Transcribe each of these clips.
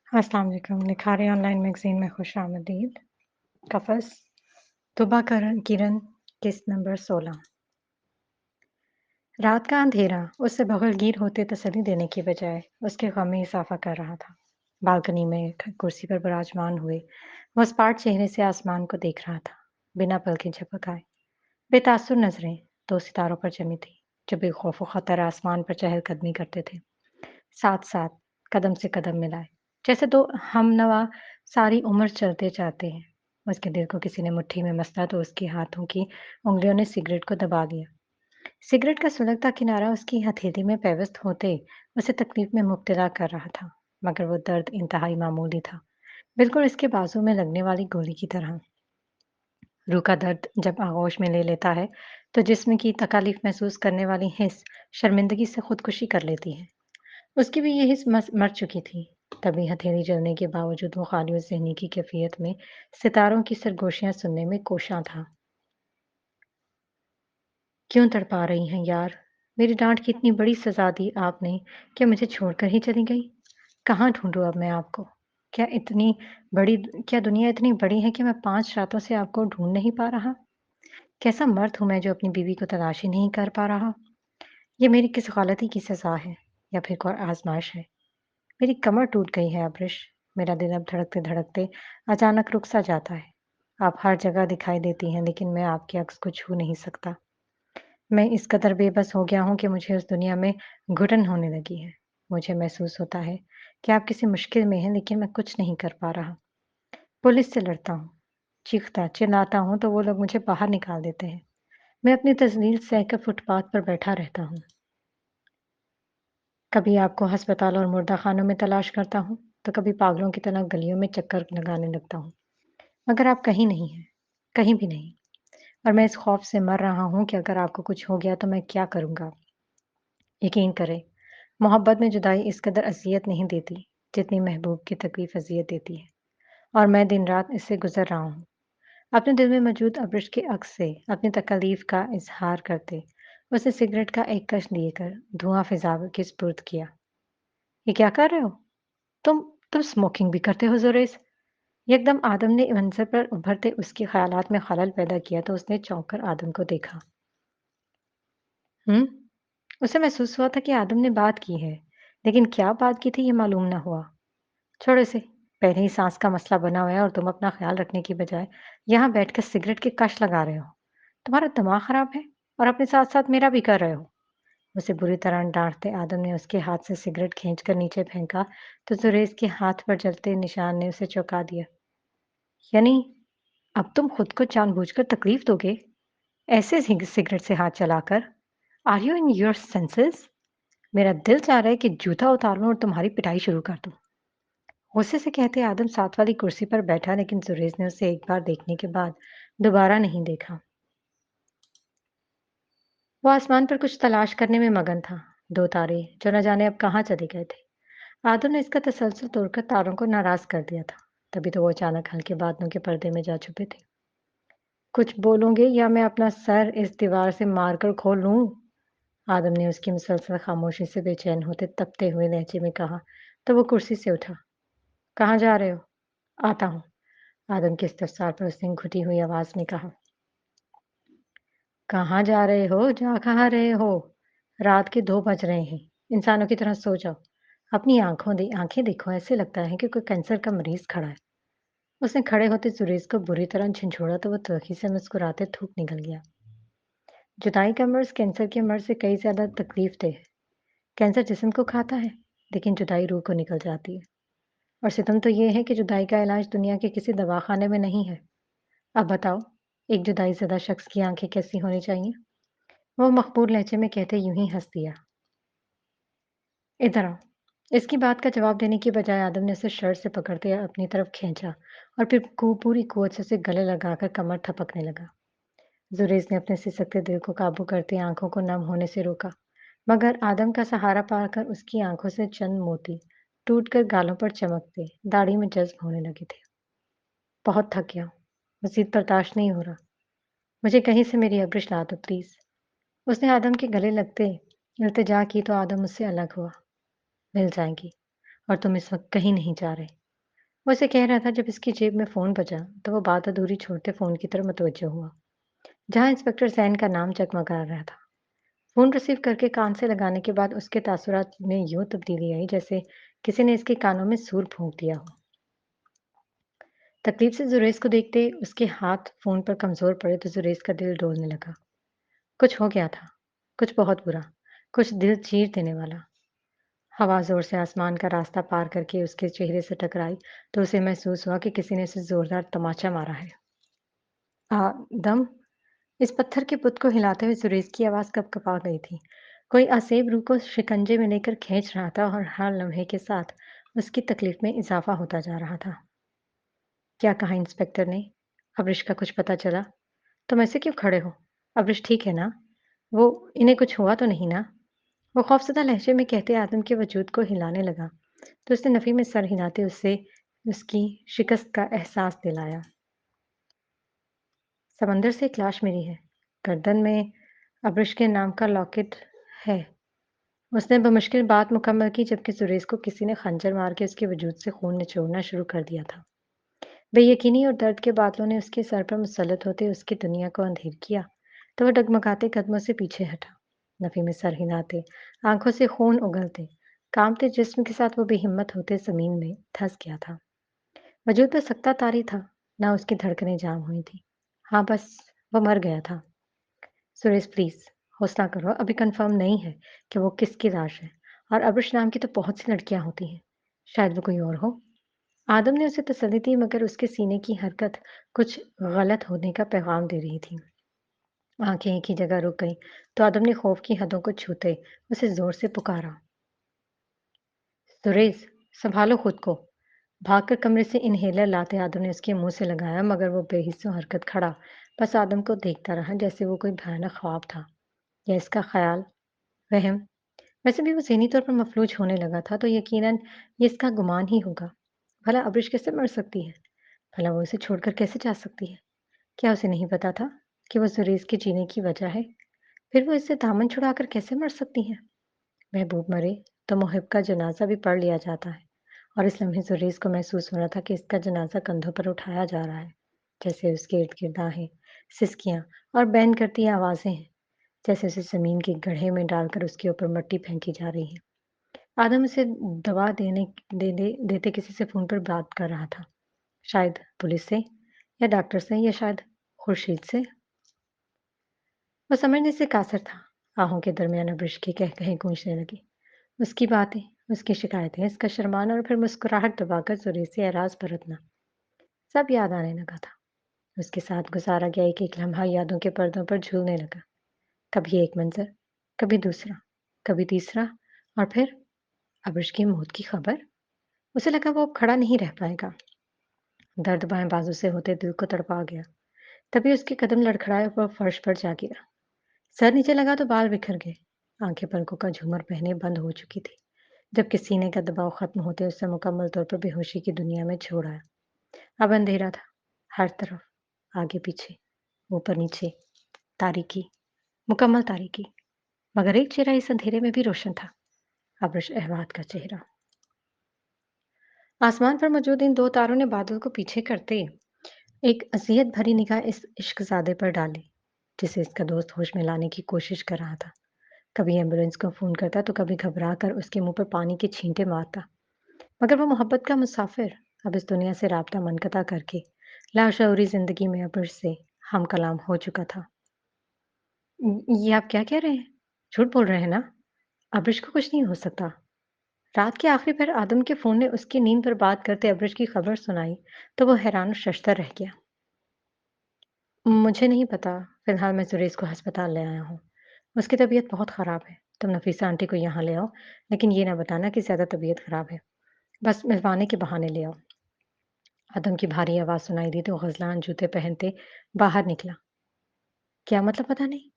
अस्सलाम वालेकुम। निखारे online magazine में खुशामदीद। कफ़स तुबा किरण किस्त नंबर 16। रात का अंधेरा उससे बगलगीर होते तसल्ली देने की बजाय उसके गम में इज़ाफ़ा कर रहा था। बालकनी में कुर्सी पर विराजमान हुए वो सपाट चेहरे से आसमान को देख रहा था, बिना पलकें झपकाए। बेतासुर नज़रें 2 सितारों पर जमी थीं, जो बेखौफ व ख़तर आसमान पर चहलकदमी करते थे। साथ-साथ, कदम से कदम मिलाए, जैसे 2 हमनवा सारी उम्र चलते जाते हैं। उसके दिल को किसी ने मुट्ठी में मसला तो उसके हाथों की उँगलियों ने सिगरेट को दबा दिया। सिगरेट का सुलगता किनारा उसकी हथेली में पेवस्त होते उसे तकलीफ में मुब्तला कर रहा था, मगर वो दर्द इंतहाई मामूली था, बिल्कुल इसके बाजू में लगने वाली गोली की तरह। रूह का दर्द जब आगोश में ले लेता है, तो जिस्म की तकालीफ महसूस करने वाली हिस्स शर्मिंदगी से खुदकुशी कर लेती है। उसकी भी ये हिस्स मर चुकी थी, तभी हथेली जलने के बावजूद वो खाली ज़हनी की कैफियत में सितारों की सरगोशियाँ सुनने में कोशां था। क्यों तड़पा रही हैं यार? मेरी डाँट की इतनी बड़ी सज़ा दी आपने कि मुझे छोड़कर ही चली गई। कहाँ ढूँढूँ अब मैं आपको? क्या इतनी बड़ी क्या दुनिया इतनी बड़ी है कि मैं 5 रातों से आपको ढूँढ नहीं पा रहा? कैसा मर्द हूँ मैं जो अपनी बीवी को तलाश ही नहीं कर पा रहा? ये मेरी किस गलती की सज़ा है या फिर कोई आज़माइश है? मेरी कमर टूट गई है अब्रिश। मेरा दिल अब धड़कते-धड़कते अचानक रुक सा जाता है। आप हर जगह दिखाई देती हैं, लेकिन मैं आपके अक्स को छू नहीं सकता। मैं इस कदर बेबस हो गया हूँ कि मुझे उस दुनिया में घुटन होने लगी है। मुझे महसूस होता है कि आप किसी मुश्किल में हैं, लेकिन मैं कुछ नहीं कर पा रहा। पुलिस से लड़ता हूँ, चीखता, चिल्लाता हूँ तो वो लोग मुझे बाहर निकाल देते हैं। मैं अपनी तस्वीर सहकर फुटपाथ पर बैठा रहता हूँ। कभी आपको अस्पताल और मुर्दाखानों में तलाश करता हूँ, तो कभी पागलों की तरह गलियों में चक्कर लगाने लगता हूँ। मगर आप कहीं नहीं हैं, कहीं भी नहीं। और मैं इस खौफ से मर रहा हूँ कि अगर आपको कुछ हो गया तो मैं क्या करूँगा? यकीन करें, मोहब्बत में जुदाई इस कदर अज़ियत नहीं देती, जितनी महबूब की तकलीफ़ अज़ियत देती है। और मैं दिन-रात इससे गुज़र रहा हूँ। अपने दिल में मौजूद अब्रिश के अक्स से अपनी तकलीफ़ का इज़हार करते, उसे सिगरेट का एक कश लेकर धुआँ फ़िज़ा के सुपुर्द किया। ये क्या कर रहे हो? तुम तुम स्मोकिंग भी करते हो ज़ुरैज़? यकदम आदम ने मंज़र पर उभरते उसके ख़यालात में खलल पैदा किया तो उसने चौंक कर आदम को देखा। हुँ? उसे महसूस हुआ था कि आदम ने बात की है, लेकिन क्या बात की थी ये मालूम ना हुआ। छोड़ो इसे, पहले ही साँस का मसला बना हुआ है और तुम अपना ख़्याल रखने की बजाय यहाँ बैठकर सिगरेट के कश लगा रहे हो। तुम्हारा दिमाग ख़राब है और अपने साथ-साथ मेरा भी कर रहे हो। उसे बुरी तरह डाँटते आदम ने उसके हाथ से सिगरेट खींचकर नीचे फेंका, तो जुरैज़ के हाथ पर जलते निशान ने उसे चौंका दिया। यानी अब तुम खुद को जानबूझकर तकलीफ दोगे? ऐसे सिगरेट से हाथ चलाकर? Are you in your senses? मेरा दिल चाह रहा है कि जूता उतार लूं और तुम्हारी पिटाई शुरू कर दूं। गुस्से से कहते आदम साथ वाली कुर्सी पर बैठा, लेकिन जुरेज ने उसे एक बार देखने के बाद दोबारा नहीं देखा। वो आसमान पर कुछ तलाश करने में मगन था। 2 तारे जो न जाने अब कहाँ चले गए थे। आदम ने इसका तसलसल तोड़कर तारों को नाराज कर दिया था। तभी तो वो अचानक हल्के बादलों के पर्दे में जा छुपे थे। कुछ बोलोगे या मैं अपना सर इस दीवार से मारकर खोल लूं? आदम ने उसकी मुसलसल खामोशी से बेचैन होते तपते हुए लहजे में कहा, तो वो कुर्सी से उठा। कहाँ जा रहे हो? आता हूँ। आदम के इस्तफसार पर उसने घुटी हुई आवाज में कहा। कहाँ जा रहे हो? जा कहाँ रहे हो? रात के 2 बज रहे हैं। इंसानों की तरह सो जाओ। अपनी आंखें देखो, ऐसे लगता है कि कोई कैंसर का मरीज खड़ा है। उसने खड़े होते जुरेज को बुरी तरह झंझोड़ा तो वो तलखी से मुस्कुराते थूक निकल गया। जुदाई का मर्ज कैंसर के मर्ज से कई ज्यादा तकलीफ दे है। कैंसर जिस्म को खाता है, लेकिन जुदाई रूह को निकल जाती है। और सितम तो ये है कि जुदाई का इलाज दुनिया के किसी दवाखाने में नहीं है। अब बताओ, एक जुदाई ज़दा शख्स की आंखें कैसी होनी चाहिए? वो मखबूल लहजे में कहते यूं ही हंस दिया। इधर आओ। इसकी बात का जवाब देने की बजाय आदम ने उसे शर्ट से पकड़ते अपनी तरफ खींचा और फिर पूरी कुवत से उसे गले लगाकर कमर थपकने लगा। जुरेज ने अपने सिसकते दिल को काबू करते आंखों को नम होने से रोका, मगर आदम का सहारा पाकर उसकी आंखों से चंद मोती टूटकर गालों पर चमकते दाढ़ी में जज्ब होने लगे थे। बहुत थक गया हूं, मजीद बर्दाश्त नहीं हो रहा। मुझे कहीं से मेरी अब्रिश ला दो प्लीज। उसने आदम के गले लगते इल्तिजा की तो आदम उससे अलग हुआ। मिल जाएगी। और तुम इस वक़्त कहीं नहीं जा रहे। वो उसे कह रहा था जब इसकी जेब में फ़ोन बजा, तो वो बात अधूरी छोड़ते फ़ोन की तरफ मुतवज्जो हुआ, जहाँ इंस्पेक्टर ज़ैन का नाम जगमगा रहा था। फ़ोन रिसीव करके कान से लगाने के बाद उसके तासुरात में यूँ तब्दीली आई जैसे किसी ने इसके कानों में सूर फूँक दिया हो। तकलीफ से जुरैज़ को देखते उसके हाथ फ़ोन पर कमज़ोर पड़े तो जुरैज़ का दिल डोलने लगा। कुछ हो गया था, कुछ बहुत बुरा, कुछ दिल चीर देने वाला। हवा ज़ोर से आसमान का रास्ता पार करके उसके चेहरे से टकराई तो उसे महसूस हुआ कि किसी ने उसे ज़ोरदार तमाचा मारा है। दम इस पत्थर के बुत को हिलाते हुए सुरेश की आवाज़ कँप-कँपा गई थी। कोई असेब रूह को शिकंजे में लेकर खींच रहा था और हर लम्हे के साथ उसकी तकलीफ़ में इज़ाफ़ा होता जा रहा था। क्या कहा इंस्पेक्टर ने? अब्रिश का कुछ पता चला? तुम ऐसे क्यों खड़े हो? अब्रिश ठीक है ना? वो इन्हें कुछ हुआ तो नहीं ना? वो खौफ़ज़दा लहज़े में कहते आदम के वजूद को हिलाने लगा, तो उसने नफ़ी में सर हिलाते उससे उसकी शिकस्त का एहसास दिलाया। समंदर से एक लाश मिली है। गर्दन में अब्रिश के नाम का लॉकेट है। उसने बमुश्किल बात मुकम्मल की जबकि सुरेश को किसी ने खंजर मार के उसके वजूद से खून निचोड़ना शुरू कर दिया था। बेयकीनी और दर्द के बादलों ने उसके सर पर मुसल्लत होते उसकी दुनिया को अंधेर किया, तो वह डगमगाते कदमों से पीछे हटा। नफ़ी में सर हिलाते, आँखों से खून उगलते, कांपते जिस्म के साथ वो बेहिम्मत होते ज़मीन में धँस गया था। वजूद में सकता तारी था, ना उसकी धड़कनें जाम हुई थीं। हाँ, बस वो मर गया था। सुरेश प्लीज़, हौसला करो, अभी कन्फर्म नहीं है कि वो किसकी लाश है और अब्रिश नाम की तो बहुत सी लड़कियाँ होती हैं। शायद वो कोई और हो। आदम ने उसे तसल्ली दी मगर उसके सीने की हरकत कुछ गलत होने का पैगाम दे रही थी। आंखें एक ही जगह रुक गईं, तो आदम ने खौफ की हदों को छूते उसे जोर से पुकारा, सुरेश, संभालो खुद को। भागकर कमरे से इनहेलर लाते आदम ने उसके मुंह से लगाया मगर वो बेहिस्सो हरकत खड़ा बस आदम को देखता रहा जैसे वो कोई भयानक ख्वाब था या इसका ख्याल वहम। वैसे भी वो ज़हनी तौर पर मफलूज होने लगा था, तो यकीनन ये इसका गुमान ही होगा। भला अब्रिश कैसे मर सकती है? भला वो उसे छोड़कर कैसे जा सकती है? क्या उसे नहीं पता था कि वो जुरेज़ के जीने की वजह है? फिर वो इससे दामन छुड़ाकर कैसे मर सकती है? महबूब मरे तो मुहिब का जनाजा भी पढ़ लिया जाता है और इस लम्हे जुरेज़ को महसूस हो रहा था कि इसका जनाजा कंधों पर उठाया जा रहा है। जैसे उसके इर्द-गिर्द आहें, सिसकियाँ और बैन करती आवाज़ें हैं। जैसे उसे ज़मीन के गड्ढे में डालकर उसके ऊपर मिट्टी फेंकी जा रही है। आदम उसे दवा देते किसी से फ़ोन पर बात कर रहा था। शायद पुलिस से या डॉक्टर से या शायद खुर्शीद से। वो समझने से कासर था। आहों के दरमियान अब्रिश की कह-कही गूंजने लगी। उसकी बातें, उसकी शिकायतें, उसका शर्माना और फिर मुस्कुराहट दबाकर सुरेश से एराज़ बरतना, सब याद आने लगा था। उसके साथ गुज़ारा गया एक-एक लम्हा यादों के पर्दों पर झूलने लगा। कभी एक मंज़र, कभी दूसरा, कभी तीसरा और फिर अब्रिश की मौत की खबर। उसे लगा वो अब खड़ा नहीं रह पाएगा। दर्द बाएँ बाजू से होते दिल को तड़पा गया। तभी उसके कदम लड़खड़ाए और वो फर्श पर जा गिरा। सर नीचे लगा तो बाल बिखर गए। आंखें पलकों का झूमर पहने बंद हो चुकी थी। जबकि सीने का दबाव खत्म होते उससे मुकम्मल तौर पर बेहोशी की दुनिया में छोड़ आया। अब अंधेरा था। हर तरफ, आगे पीछे, ऊपर नीचे, तारीकी, मुकम्मल तारीकी। मगर एक चेहरा इस अंधेरे में भी रोशन था। अब्रिश अहवाद का चेहरा। आसमान पर मौजूद इन दो तारों ने बादल को पीछे करते एक अज़ियत भरी निगाह इस इश्कज़ादे पर डाली, जिसे इसका दोस्त होश में लाने की कोशिश कर रहा था। कभी एम्बुलेंस को फ़ोन करता तो कभी घबरा कर उसके मुंह पर पानी के छींटे मारता। मगर वो मोहब्बत का मुसाफिर अब इस दुनिया से राब्ता मनक़ता करके लाशऊरी ज़िंदगी में अब्रिश से हम कलाम हो चुका था। ये आप क्या कह रहे हैं? झूठ बोल रहे हैं ना? अब्रिश को कुछ नहीं हो सकता। रात के आखिरी पहर आदम के फ़ोन ने उसकी नींद पर बात करते अब्रिश की खबर सुनाई, तो वो हैरान और शशदर रह गया। मुझे नहीं पता, फ़िलहाल मैं सुरेश को अस्पताल ले आया हूँ। उसकी तबीयत बहुत ख़राब है। तुम नफ़ीसा आंटी को यहाँ ले आओ, लेकिन ये ना बताना कि ज़्यादा तबीयत ख़राब है। बस मिलवाने के बहाने ले आओ। आदम की भारी आवाज़ सुनाई दी तो ग़ज़लान जूते पहनते बाहर निकला। क्या मतलब पता नहीं?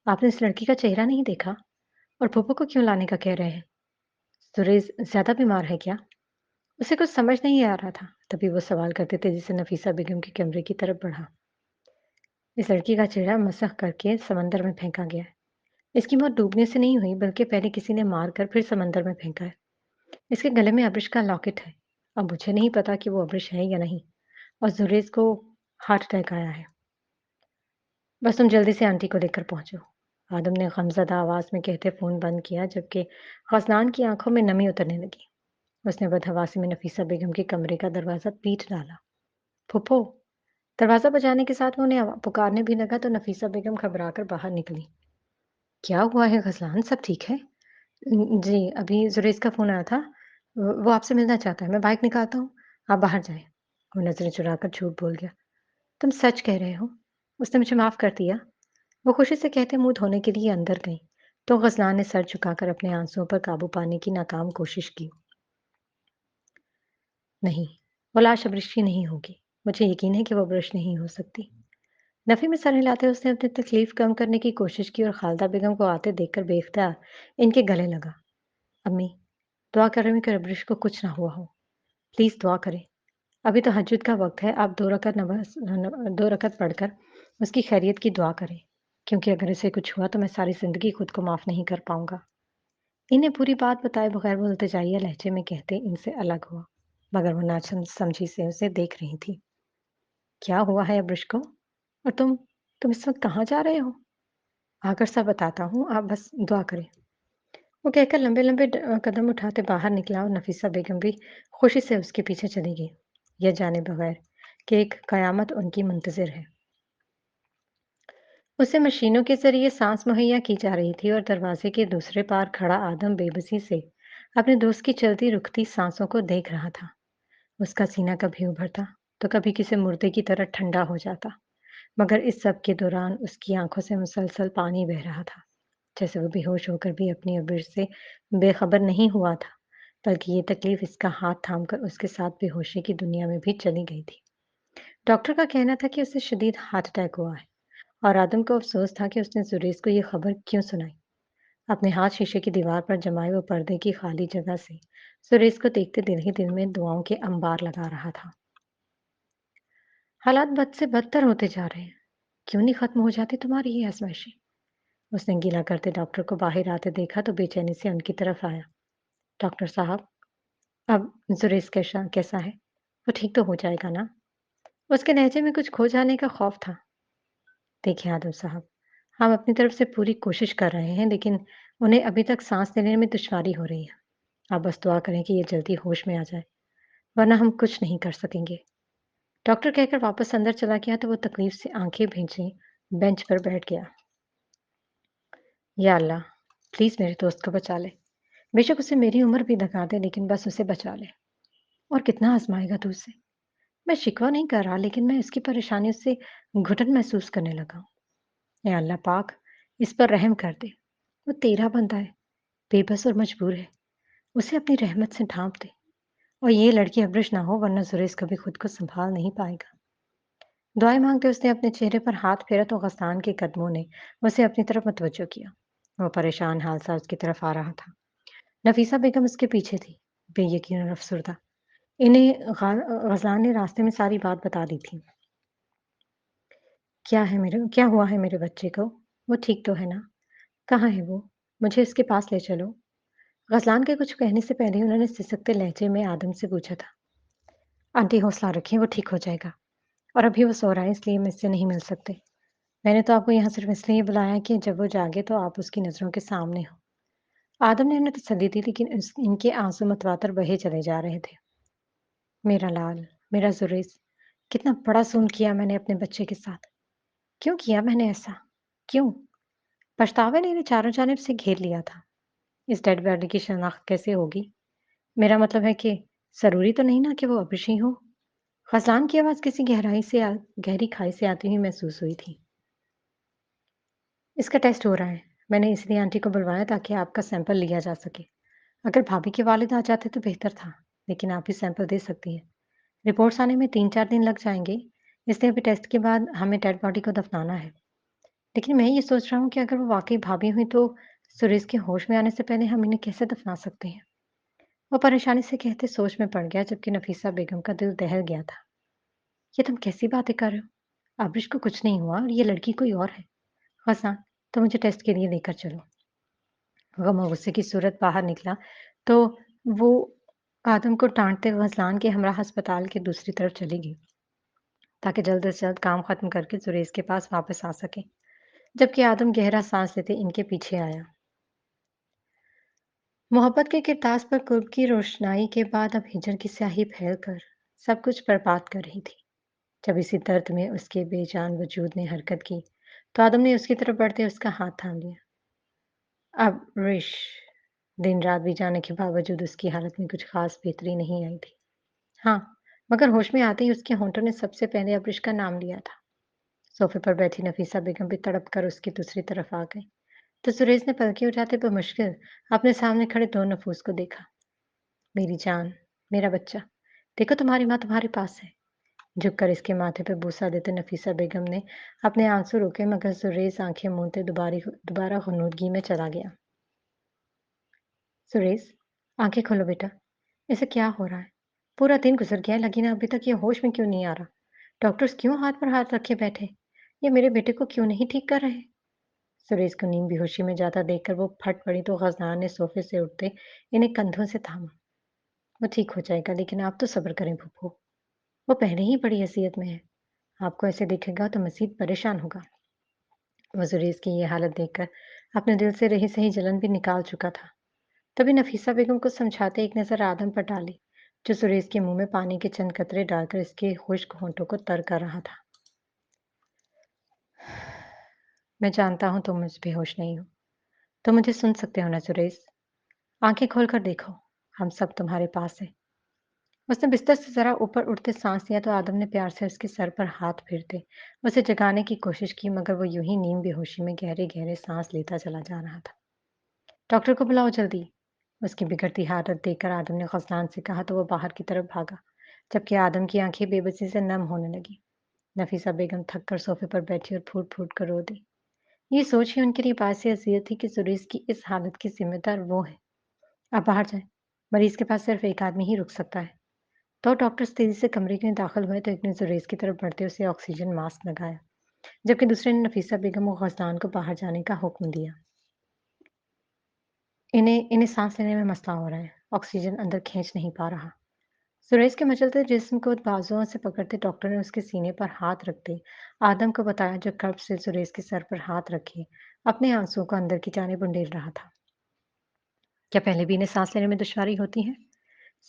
आपने इस लड़की का चेहरा नहीं देखा? और फूफू को क्यों लाने का कह रहे हैं? सुरेश ज़्यादा बीमार है क्या? उसे कुछ समझ नहीं आ रहा था। तभी वो सवाल करते तेज़ी से नफ़ीसा बेगम के कमरे की तरफ बढ़ा। इस लड़की का चेहरा मसख करके समंदर में फेंका गया है। इसकी मौत डूबने से नहीं हुई बल्कि पहले किसी ने मार कर फिर समंदर में फेंका है। इसके गले में अब्रिश का लॉकेट है। अब मुझे नहीं पता कि वो अब्रिश है या नहीं। और जुरेज को हार्ट अटैक आया है। बस तुम जल्दी से आंटी को लेकर पहुंचो। आदम ने गमज़दा आवाज में कहते फोन बंद किया, जबकि गसनान की आंखों में नमी उतरने लगी। उसने बदहवासी में नफीसा बेगम के कमरे का दरवाजा पीट डाला। फुप्पो! दरवाजा बजाने के साथ वो उन्हें पुकारने भी लगा तो नफीसा बेगम घबराकर बाहर निकली। क्या हुआ है गसलान, सब ठीक है? जी, अभी जुरैज का फ़ोन आया था। वो आपसे मिलना चाहता है। मैं बाइक निकालता हूँ, आप बाहर जाएँ। वो नज़रें चुराकर झूठ बोल गया। तुम सच कह रहे हो? उसने मुझे माफ़ कर दिया। वो खुशी से कहते मुँह धोने के लिए अंदर गई, तो ग़ज़लान ने सर झुकाकर अपने आँसुओं पर काबू पाने की नाकाम कोशिश की। नहीं, वो लाश अबरिश की नहीं होगी। मुझे यकीन है कि वो अबरिश नहीं हो सकती। नफ़ी में सर हिलाते उसने अपनी तकलीफ़ कम करने की कोशिश की और खालदा बेगम को आते देखकर बेख्तियार इनके गले लगा। अम्मी, दुआ करें कि अबरिश को कुछ ना हुआ हो। प्लीज़ दुआ करें। अभी तो तहज्जुद का वक़्त है, आप 2 रकअत नमाज़ 2 रकअत पढ़कर उसकी खैरियत की दुआ करें, क्योंकि अगर इसे कुछ हुआ तो मैं सारी ज़िंदगी खुद को माफ़ नहीं कर पाऊँगा। इन्हें पूरी बात बताए बगैर वो इल्तिजाइया लहजे में कहते इनसे अलग हुआ, मगर वो समझी से उसे देख रही थी। क्या हुआ है अब्रिश को? और तुम इस वक़्त कहाँ जा रहे हो? आकर सब बताता हूँ, आप बस दुआ करें। वो कहकर लंबे-लंबे कदम उठाते बाहर निकला और नफीसा बेगम भी खुशी से उसके पीछे चली गई, यह जाने बगैर कि एक कयामत उनकी मुंतज़िर है। उसे मशीनों के ज़रिए सांस मुहैया की जा रही थी और दरवाजे के दूसरे पार खड़ा आदम बेबसी से अपने दोस्त की चलती रुकती सांसों को देख रहा था। उसका सीना कभी उभरता तो कभी किसी मुर्दे की तरह ठंडा हो जाता, मगर इस सब के दौरान उसकी आंखों से मुसलसल पानी बह रहा था, जैसे वो बेहोश होकर भी अपनी अब्र से बेखबर नहीं हुआ था, बल्कि ये तकलीफ इसका हाथ थामकर उसके साथ बेहोशी की दुनिया में भी चली गई थी। डॉक्टर का कहना था कि उसे शदीद हार्ट अटैक हुआ है और आदम को अफसोस था कि उसने जुरेज को ये खबर क्यों सुनाई। अपने हाथ शीशे की दीवार पर जमाए वो पर्दे की खाली जगह से जुरेज को देखते दिल ही दिल में दुआओं के अंबार लगा रहा था। हालात बद से बदतर होते जा रहे हैं। क्यों नहीं खत्म हो जाती तुम्हारी ये आजमाइशें? उसने गीला करते डॉक्टर को बाहर आते देखा तो बेचैनी से उनकी तरफ आया। डॉक्टर साहब, अब जुरेज कैसा कैसा है? वो ठीक तो हो जाएगा ना? उसके लहजे में कुछ खो जाने का खौफ था। देखिए आदम साहब, हम अपनी तरफ से पूरी कोशिश कर रहे हैं, लेकिन उन्हें अभी तक सांस लेने में दुश्वारी हो रही है। आप बस दुआ करें कि ये जल्दी होश में आ जाए, वरना हम कुछ नहीं कर सकेंगे। डॉक्टर कहकर वापस अंदर चला गया तो वो तकलीफ से आंखें भींचे बेंच पर बैठ गया। या अल्लाह, प्लीज मेरे दोस्त को बचा ले। बेशक उसे मेरी उम्र भी लगा दे, लेकिन बस उसे बचा ले। और कितना आजमाएगा तू उसे? मैं शिकवा नहीं कर रहा, लेकिन मैं इसकी परेशानियों से घुटन महसूस करने लगा हूँ। या अल्लाह पाक, इस पर रहम कर दे। वो तेरा बंदा है, बेबस और मजबूर है। उसे अपनी रहमत से ढांप दे और ये लड़की अब्रिश ना हो, वरना जुरेज कभी खुद को संभाल नहीं पाएगा। दुआएं मांगते उसने अपने चेहरे पर हाथ फेरा तो गस्तान के कदमों ने उसे अपनी तरफ मुतवज्जो किया। वो परेशान हाल सा उसकी तरफ आ रहा था। नफीसा बेगम उसके पीछे थी, बेयकीन और अफसरदा। इन्हें गजलान ने रास्ते में सारी बात बता दी थी। क्या हुआ है मेरे बच्चे को? वो ठीक तो है ना? कहाँ है वो? मुझे इसके पास ले चलो। गजलान के कुछ कहने से पहले उन्होंने सिसकते लहजे में आदम से पूछा था। आंटी हौसला रखिए, वो ठीक हो जाएगा। और अभी वो सो रहा है, इसलिए हम इससे नहीं मिल सकते। मैंने तो आपको यहाँ सिर्फ इसलिए बुलाया कि जब वो जागे तो आप उसकी नज़रों के सामने हो। आदम ने उन्हें तसल्ली दी, लेकिन इनके आंसू मतवातर बहे चले जा रहे थे। मेरा लाल, मेरा जुरेज, कितना बड़ा जुल्म किया मैंने अपने बच्चे के साथ। क्यों किया मैंने ऐसा? क्यों? पछतावे ने इन्हें चारों जानिब से घेर लिया था। इस डेड बॉडी की शनाख्त कैसे होगी? मेरा मतलब है कि ज़रूरी तो नहीं ना कि वो अब्रिशी हो। ग़ज़लान की आवाज़ किसी गहरी खाई से आती हुई महसूस हुई थी। इसका टेस्ट हो रहा है। मैंने इसलिए आंटी को बुलवाया ताकि आपका सैंपल लिया जा सके। अगर भाभी के वालिद आ जाते तो बेहतर था, लेकिन आप ही सैंपल दे सकती हैं। रिपोर्ट्स आने में 3-4 दिन लग जाएँगे, इसलिए अभी टेस्ट के बाद हमें डेड बॉडी को दफनाना है। लेकिन मैं ये सोच रहा हूँ कि अगर वो वाक़ई भाभी हुई तो सुरेश के होश में आने से पहले हम इन्हें कैसे दफना सकते हैं? वो परेशानी से कहते सोच में पड़ गया, जबकि नफीसा बेगम का दिल दहल गया था। ये तुम कैसी बातें कर रहे हो? आबिश को कुछ नहीं हुआ और ये लड़की कोई और है। हसन, तो मुझे टेस्ट के लिए लेकर चलो। गम और गुस्से की सूरत बाहर निकला तो वो आदम को डाँटते हुए फ़ज़लान के हमरा अस्पताल की दूसरी तरफ चली गई, ताकि जल्द से जल्द काम ख़त्म करके सुरेश के पास वापस आ सके। जबकि आदम गहरा साँस लेते इनके पीछे आया। मोहब्बत के किरतास पर कुर्ब की रोशनाई के बाद अब हिजर की स्याही फैलकर सब कुछ बर्बाद कर रही थी। जब इसी दर्द में उसके बेजान वजूद ने हरकत की, तो आदम ने उसकी तरफ बढ़ते उसका हाथ थाम लिया। अब रिश दिन रात भी जाने के बावजूद उसकी हालत में कुछ खास बेहतरी नहीं आई थी। हाँ, मगर होश में आते ही उसके होंठों ने सबसे पहले अब्रिश का नाम लिया था। सोफे पर बैठी नफीसा बेगम भी तड़प कर उसकी दूसरी तरफ आ गई। तो सुरेश ने पलके उठाते बमुश्किल अपने सामने खड़े दो नफूस को देखा। मेरी जान, मेरा बच्चा, देखो तुम्हारी माँ तुम्हारे पास है। झुककर इसके माथे पे बूसा देते नफीसा बेगम ने अपने आंसू रोके, मगर सुरेश आंखें मूंदते दोबारा खुनूदगी में चला गया। सुरेश, आंखें खोलो बेटा। इसे क्या हो रहा है? पूरा दिन गुजर गया है, लेकिन अभी तक ये होश में क्यों नहीं आ रहा? डॉक्टर्स क्यों हाथ पर हाथ रखे बैठे? ये मेरे बेटे को क्यों नहीं ठीक कर रहे? सुरेश को नींद बेहोशी में जाता देखकर वो फट पड़ी, तो गजनान ने सोफे से उठते इन्हें कंधों से थामा। वो ठीक हो जाएगा, लेकिन आप तो सब्र करें फूफू। वो पहले ही बड़ी असियत में है। आपको ऐसे दिखेगा तो मज़ीद परेशान होगा। वो सुरेश की ये हालत देखकर अपने दिल से रही सही जलन भी निकाल चुका था। तभी नफीसा बेगम को समझाते एक नज़र आदम पर डाली, जो सुरेश के मुंह में पानी के चंद कतरे डालकर इसके खुश्क होंठों को तर कर रहा था। मैं जानता हूँ तुम मुझ बेहोश नहीं हो। तुम मुझे सुन सकते हो ना सुरेश? आंखें खोलकर देखो, हम सब तुम्हारे पास हैं। उसने बिस्तर से जरा ऊपर उठते सांस लिया, तो आदम ने प्यार से उसके सर पर हाथ फेरते उसे जगाने की कोशिश की, मगर वो यूं ही नींद बेहोशी में गहरे गहरे सांस लेता चला जा रहा था। डॉक्टर को बुलाओ जल्दी। उसकी बिगड़ती हालत देखकर आदम ने गफलान से कहा, तो वो बाहर की तरफ भागा, जबकि आदम की आंखें बेबसी से नम होने लगी। नफीसा बेगम थक कर सोफे पर बैठी और फूट फूट कर रो दी। ये सोच ही उनके लिए बात से अजियत थी कि सुरेश की इस हालत की जिम्मेदार वो है। अब बाहर जाए, मरीज के पास सिर्फ एक आदमी ही रुक सकता है। तो डॉक्टर्स तेजी से कमरे में दाखिल हुए, तो एक ने जुरैज की तरफ बढ़ते उसे ऑक्सीजन मास्क लगाया, जबकि दूसरे ने नफीसा बेगम और गजलान को बाहर जाने का हुक्म दिया। इन्हें इन्हें सांस लेने में मसला हो रहा है, ऑक्सीजन अंदर खींच नहीं पा रहा। सुरेश के मचलते जिस्म को बाजुओं से पकड़ते डॉक्टर ने उसके सीने पर हाथ रखते आदम को बताया, जो कर्ब से सुरेश के सर पर हाथ रखे अपने आंसुओं को अंदर की जाने बुंडेल रहा था। क्या पहले भी इन्हें सांस लेने में दुश्वारी होती है?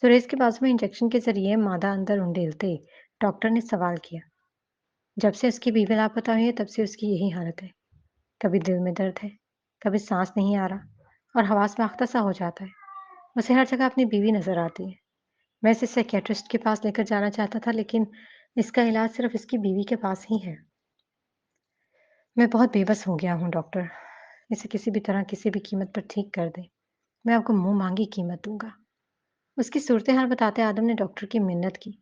सुरेश के बाजू में इंजेक्शन के जरिए मादा अंदर उंडेलते डॉक्टर ने सवाल किया। जब से उसकी बीवी लापता हुई है, तब से उसकी यही हालत है। कभी दिल में दर्द है, कभी सांस नहीं आ रहा और हवास बाख्ता सा हो जाता है। उसे हर जगह अपनी बीवी नजर आती है। मैं इसे साइकियाट्रिस्ट के पास लेकर जाना चाहता था, लेकिन इसका इलाज सिर्फ इसकी बीवी के पास ही है। मैं बहुत बेबस हो गया हूँ डॉक्टर। इसे किसी भी तरह किसी भी कीमत पर ठीक कर दें। मैं आपको मुंह मांगी कीमत दूंगा। उसकी सूरत हाल बताते आदम ने डॉक्टर की मिन्नत की।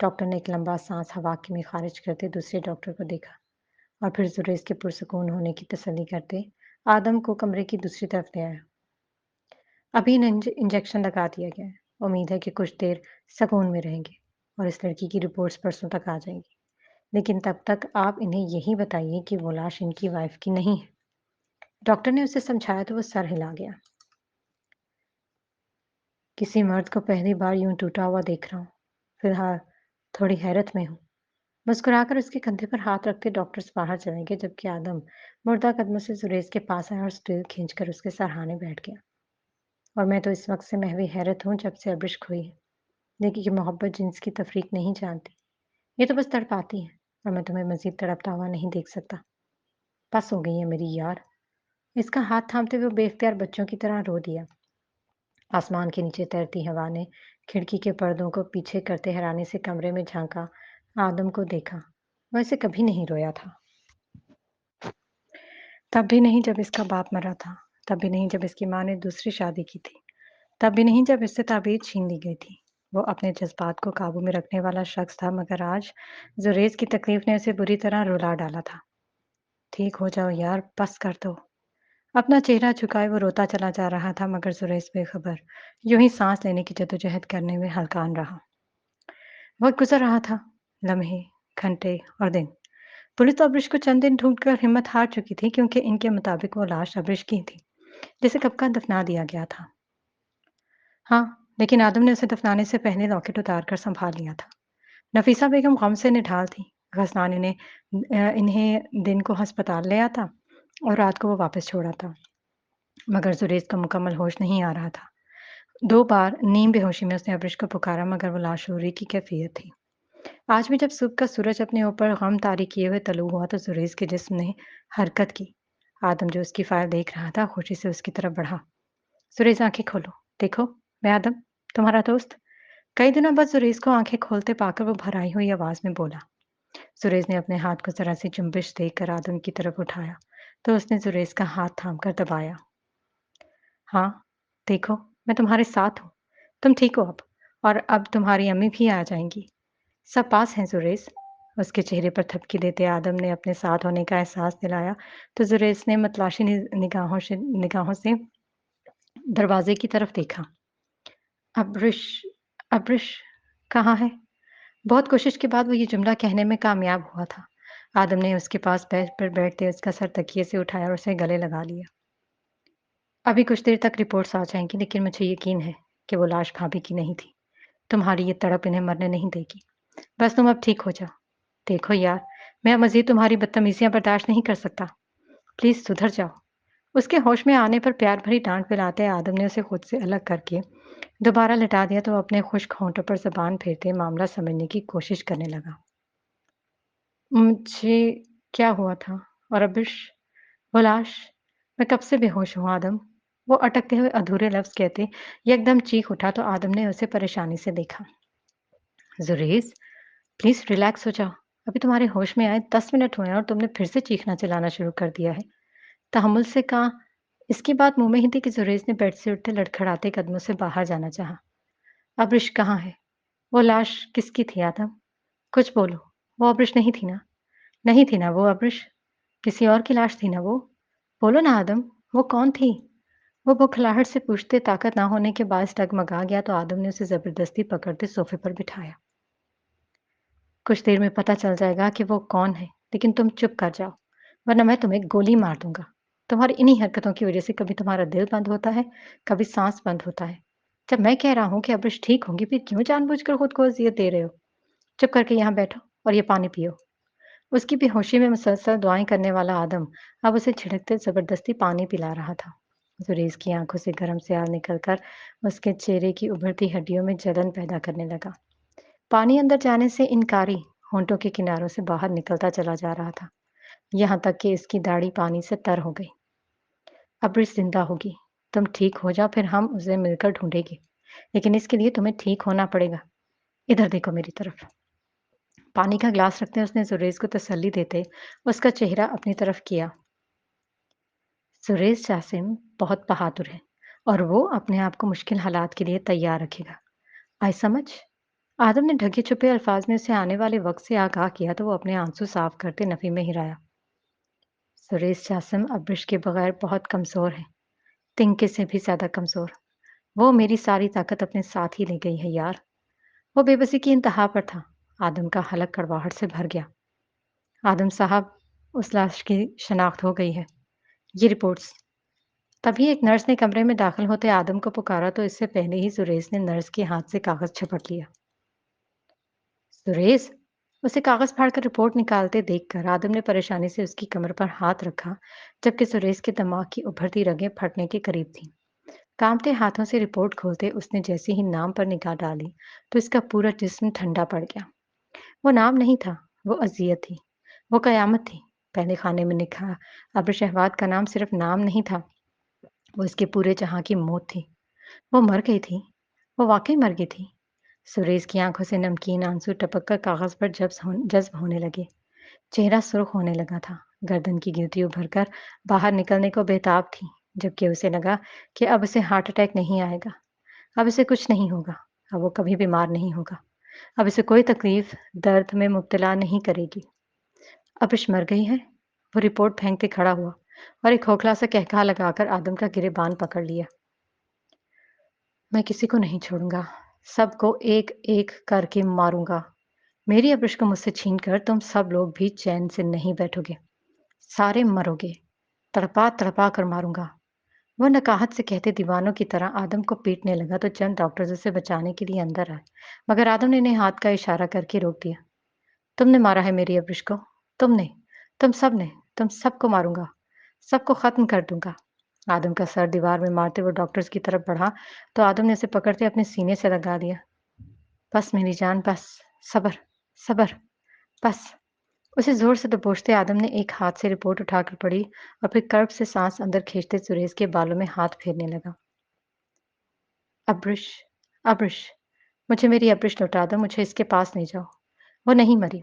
डॉक्टर ने एक लंबा सांस हवा में खारिज करते दूसरे डॉक्टर को देखा और फिर जुरैज के पुरसुकून होने की तसल्ली करते आदम को कमरे की दूसरी तरफ ले आया। अभी इंजेक्शन लगा दिया गया है। उम्मीद है कि कुछ देर सुकून में रहेंगे और इस लड़की की रिपोर्ट्स परसों तक आ जाएगी। लेकिन तब तक आप इन्हें यही बताइए कि वो लाश इनकी वाइफ की नहीं है। डॉक्टर ने उसे समझाया, तो वो सर हिला गया। किसी मर्द को पहली बार यूं टूटा हुआ देख रहा हूँ। फिलहाल थोड़ी हैरत में हूँ। मुस्कुराकर उसके कंधे पर हाथ रखते डॉक्टर्स बाहर चले गए, जबकि आदम मुर्दा कदमों से सुरेश के पास आया और स्टील खींचकर उसके सराहने बैठ गया। और मैं तो इस वक्त से महवी हैरत हूँ, जब से अब्रिश हुई है। देखिए कि मोहब्बत जिन्स की तफरीक नहीं जानती। ये तो बस तड़पाती है, और मैं तुम्हें मजीद तड़पता हुआ नहीं देख सकता। बस हो गई है मेरी यार। इसका हाथ थामते हुए बेख्तियार बच्चों की तरह रो दिया। आसमान के नीचे तैरती हवा ने खिड़की के पर्दों को पीछे करते हैरानी से कमरे में झांका। आदम को देखा। वैसे कभी नहीं रोया था। तब भी नहीं जब इसका बाप मरा था, तब भी नहीं जब इसकी माँ ने दूसरी शादी की थी, तब भी नहीं जब इससे ताबीज़ छीन ली गई थी। वो अपने जज़्बात को काबू में रखने वाला शख़्स था, मगर आज ज़ुरैज़ की तकलीफ़ ने उसे बुरी तरह रुला डाला था। ठीक हो जाओ यार, बस कर दो। अपना चेहरा झुकाए वो रोता चला जा रहा था, मगर ज़ुरैज़ बेखबर यूं ही सांस लेने की जद्दोजहद करने में हलकान रहा। वक्त गुजर रहा था, लम्हे, घंटे और दिन। पुलिस तो अब्रिश को चंद दिन ढूंढकर हिम्मत हार चुकी थी, क्योंकि इनके मुताबिक वो लाश अब्रिश की थी, जिसे कब का दफना दिया गया था। हाँ, लेकिन आदम ने उसे दफनाने से पहले लॉकेट उतार कर सँभाल लिया था। नफीसा बेगम गम से निढाल थी। गसनानी ने इन्हें दिन को अस्पताल ले आता और रात को वो वापस छोड़ आता। मगर जुरेज का मुकम्मल होश नहीं आ रहा था। 2 बार नीम बेहोशी में उसने अब्रिश को पुकारा मगर वो लाशूरी की कैफियत थी। आज भी जब सुबह का सूरज अपने ऊपर गम तारी किए हुए तलू हुआ तो जुरेज के जिस्म ने हरकत की। आदम जो उसकी फाइल देख रहा था खुशी से उसकी तरफ बढ़ा। जुरेज आंखें खोलो, देखो, मैं आदम, तुम्हारा दोस्त। कई दिनों बाद जुरेज को आंखें खोलते पाकर वो भराई हुई आवाज में बोला। जुरेज ने अपने हाथ को जरा सी जुम्बिश देकर आदम की तरफ उठाया तो उसने जुरेज का हाथ थामकर दबाया। हाँ, देखो, मैं तुम्हारे साथ हूँ। तुम ठीक हो अब और अब तुम्हारी अम्मी भी आ जाएंगी। सब पास हैं जुरेज। उसके चेहरे पर थपकी देते आदम ने अपने साथ होने का एहसास दिलाया तो जुरेज ने मतलाशी निगाहों से दरवाजे की तरफ देखा। अब्रिश अब्रिश कहाँ है? बहुत कोशिश के बाद वो ये जुमला कहने में कामयाब हुआ था। आदम ने उसके पास बेड पर बैठते उसका सर तकिए से उठाया और उसे गले लगा लिया। अभी कुछ देर तक रिपोर्ट्स आ जाएंगी लेकिन मुझे यकीन है कि वो लाश भाभी की नहीं थी। तुम्हारी ये तड़प इन्हें मरने नहीं देगी। बस तुम अब ठीक हो जाओ। देखो यार, मैं अब मज़ीद तुम्हारी बदतमीज़ियाँ बर्दाश्त नहीं कर सकता। प्लीज़ सुधर जाओ। उसके होश में आने पर प्यार भरी डाँट पिलाते आदम ने उसे खुद से अलग करके दोबारा लिटा दिया तो वो अपने खुश्क होंठों पर ज़बान फेरते मामला समझने की कोशिश करने लगा। मुझे क्या हुआ था? और अबिश? वो लाश? मैं कब से बेहोश हूँ आदम? वो अटकते हुए अधूरे लफ्ज़ कहते यकदम चीख उठा तो आदम ने उसे परेशानी से देखा। ज़ुरेज़, प्लीज़ रिलैक्स हो जाओ। अभी तुम्हारे होश में आए 10 मिनट हुए हैं और तुमने फिर से चीखना-चिल्लाना शुरू कर दिया है। तहम्मुल से कहा। इसकी बात मुँह में ही थी कि ज़ुरेज़ ने बेड से उठते लड़खड़ाते कदमों से बाहर जाना चाहा। अब्रिश कहाँ है? वो लाश किसकी थी आदम? कुछ बोलो। वो अब्रिश नहीं थी ना? नहीं थी ना वो अब्रिश? किसी और की लाश थी ना वो? बोलो ना आदम, वो कौन थी? वो बौखलाहट से पूछते ताकत ना होने के बायस डगमगा गया तो आदम ने उसे ज़बरदस्ती पकड़ते सोफ़े पर बिठाया। कुछ देर में पता चल जाएगा कि वो कौन है, लेकिन तुम चुप कर जाओ, वरना मैं तुम्हें गोली मार दूँगा। तुम्हारी इन्हीं हरकतों की वज़ह से कभी तुम्हारा दिल बंद होता है, कभी साँस बंद होता है। जब मैं कह रहा हूँ कि अब्रिश ठीक होंगी, फिर क्यों जानबूझकर खुद को अज़ियत दे रहे हो? चुप करके यहाँ बैठो और ये पानी पियो। उसकी बेहोशी में मुसलसल दुआएँ करने वाला आदम अब उसे छिड़कते ज़बरदस्ती पानी पिला रहा था। ज़ुरेज़ की आँखों से गरम स्याह निकलकर उसके चेहरे की उभरती हड्डियों में जलन पैदा करने लगा। पानी अंदर जाने से इनकारी होंठों के किनारों से बाहर निकलता चला जा रहा था, यहाँ तक कि इसकी दाढ़ी पानी से तर हो गई। अब्रिश जिंदा होगी। तुम ठीक हो जाओ फिर हम उसे मिलकर ढूंढेंगे। लेकिन इसके लिए तुम्हें ठीक होना पड़ेगा। इधर देखो मेरी तरफ। पानी का ग्लास रखते उसने जुरेज को तसल्ली देते उसका चेहरा अपनी तरफ किया। जुरेज जासिम बहुत बहादुर है और वो अपने आप को मुश्किल हालात के लिए तैयार रखेगा। आई समझ। आदम ने ढके छुपे अल्फाज में उसे आने वाले वक्त से आगाह किया तो वो अपने आंसू साफ करते नफी में हिराया। सुरेश जासिम अब्रिश के बगैर बहुत कमजोर है, तिनके से भी ज्यादा कमजोर। वो मेरी सारी ताकत अपने साथ ही ले गई है यार। वो बेबसी की इंतहा पर था। आदम का हलक कड़वाहट से भर गया। आदम साहब, उस लाश की शनाख्त हो गई है। ये रिपोर्ट्स। तभी एक नर्स ने कमरे में दाखिल होते आदम को पुकारा तो इससे पहले ही सुरेश ने नर्स के हाथ से कागज झपट लिया। सुरेश, उसे कागज फाड़कर रिपोर्ट निकालते देखकर आदम ने परेशानी से उसकी कमर पर हाथ रखा, जबकि सुरेश के दिमाग की उभरती रगें फटने के करीब थीं। कांपते हाथों से रिपोर्ट खोलते उसने जैसे ही नाम पर निगाह डाली, तो इसका पूरा जिस्म ठंडा पड़ गया। वो नाम नहीं था, वो अजियत थी, वो कयामत थी। पहले खाने में लिखा अब्र शहवाद का नाम सिर्फ नाम नहीं था, वो इसके पूरे जहां की मौत थी। वो मर गई थी, वो वाकई मर गई थी। सुरेश की आंखों से नमकीन आंसू टपक कर कागज पर जज्ब होने लगे। चेहरा सुर्ख होने लगा था। गर्दन की गिनती उभर कर बाहर निकलने को बेताब थी, जबकि उसे लगा कि अब उसे हार्ट अटैक नहीं आएगा। अब इसे कुछ नहीं होगा। अब वो कभी बीमार नहीं होगा। अब इसे कोई तकलीफ दर्द में मुब्तला नहीं करेगी। अबिश मर गई है। वो रिपोर्ट फेंकते खड़ा हुआ और एक खोखला सा कहकहा लगाकर आदम का गिरेबान पकड़ लिया। मैं किसी को नहीं छोड़ूंगा। सबको एक एक करके मारूंगा। मेरी अब्रिश को मुझसे छीन कर तुम सब लोग भी चैन से नहीं बैठोगे। सारे मरोगे। तड़पा तड़पा कर मारूंगा। वो नकाहत से कहते दीवानों की तरह आदम को पीटने लगा तो चंद डॉक्टर्स उसे बचाने के लिए अंदर आए, मगर आदम ने इन्हें हाथ का इशारा करके रोक दिया। तुमने मारा है मेरी अब्रिश को। तुमने। तुम सब ने। तुम सबको मारूंगा। सबको खत्म कर दूंगा। आदम का सर दीवार में मारते हुए डॉक्टर्स की तरफ बढ़ा तो आदम ने उसे पकड़ते अपने सीने से लगा दिया। बस मेरी जान, बस। सबर। सबर। बस। उसे जोर से दबोचते आदम ने एक हाथ से रिपोर्ट उठाकर पढ़ी और फिर कर्ब से सांस अंदर खींचते सुरेश के बालों में हाथ फेरने लगा। अब्रिश। अब्रिश। मुझे मेरी अब्रिश लौटा दो, मुझे इसके पास नहीं जाओ। वो नहीं मरी।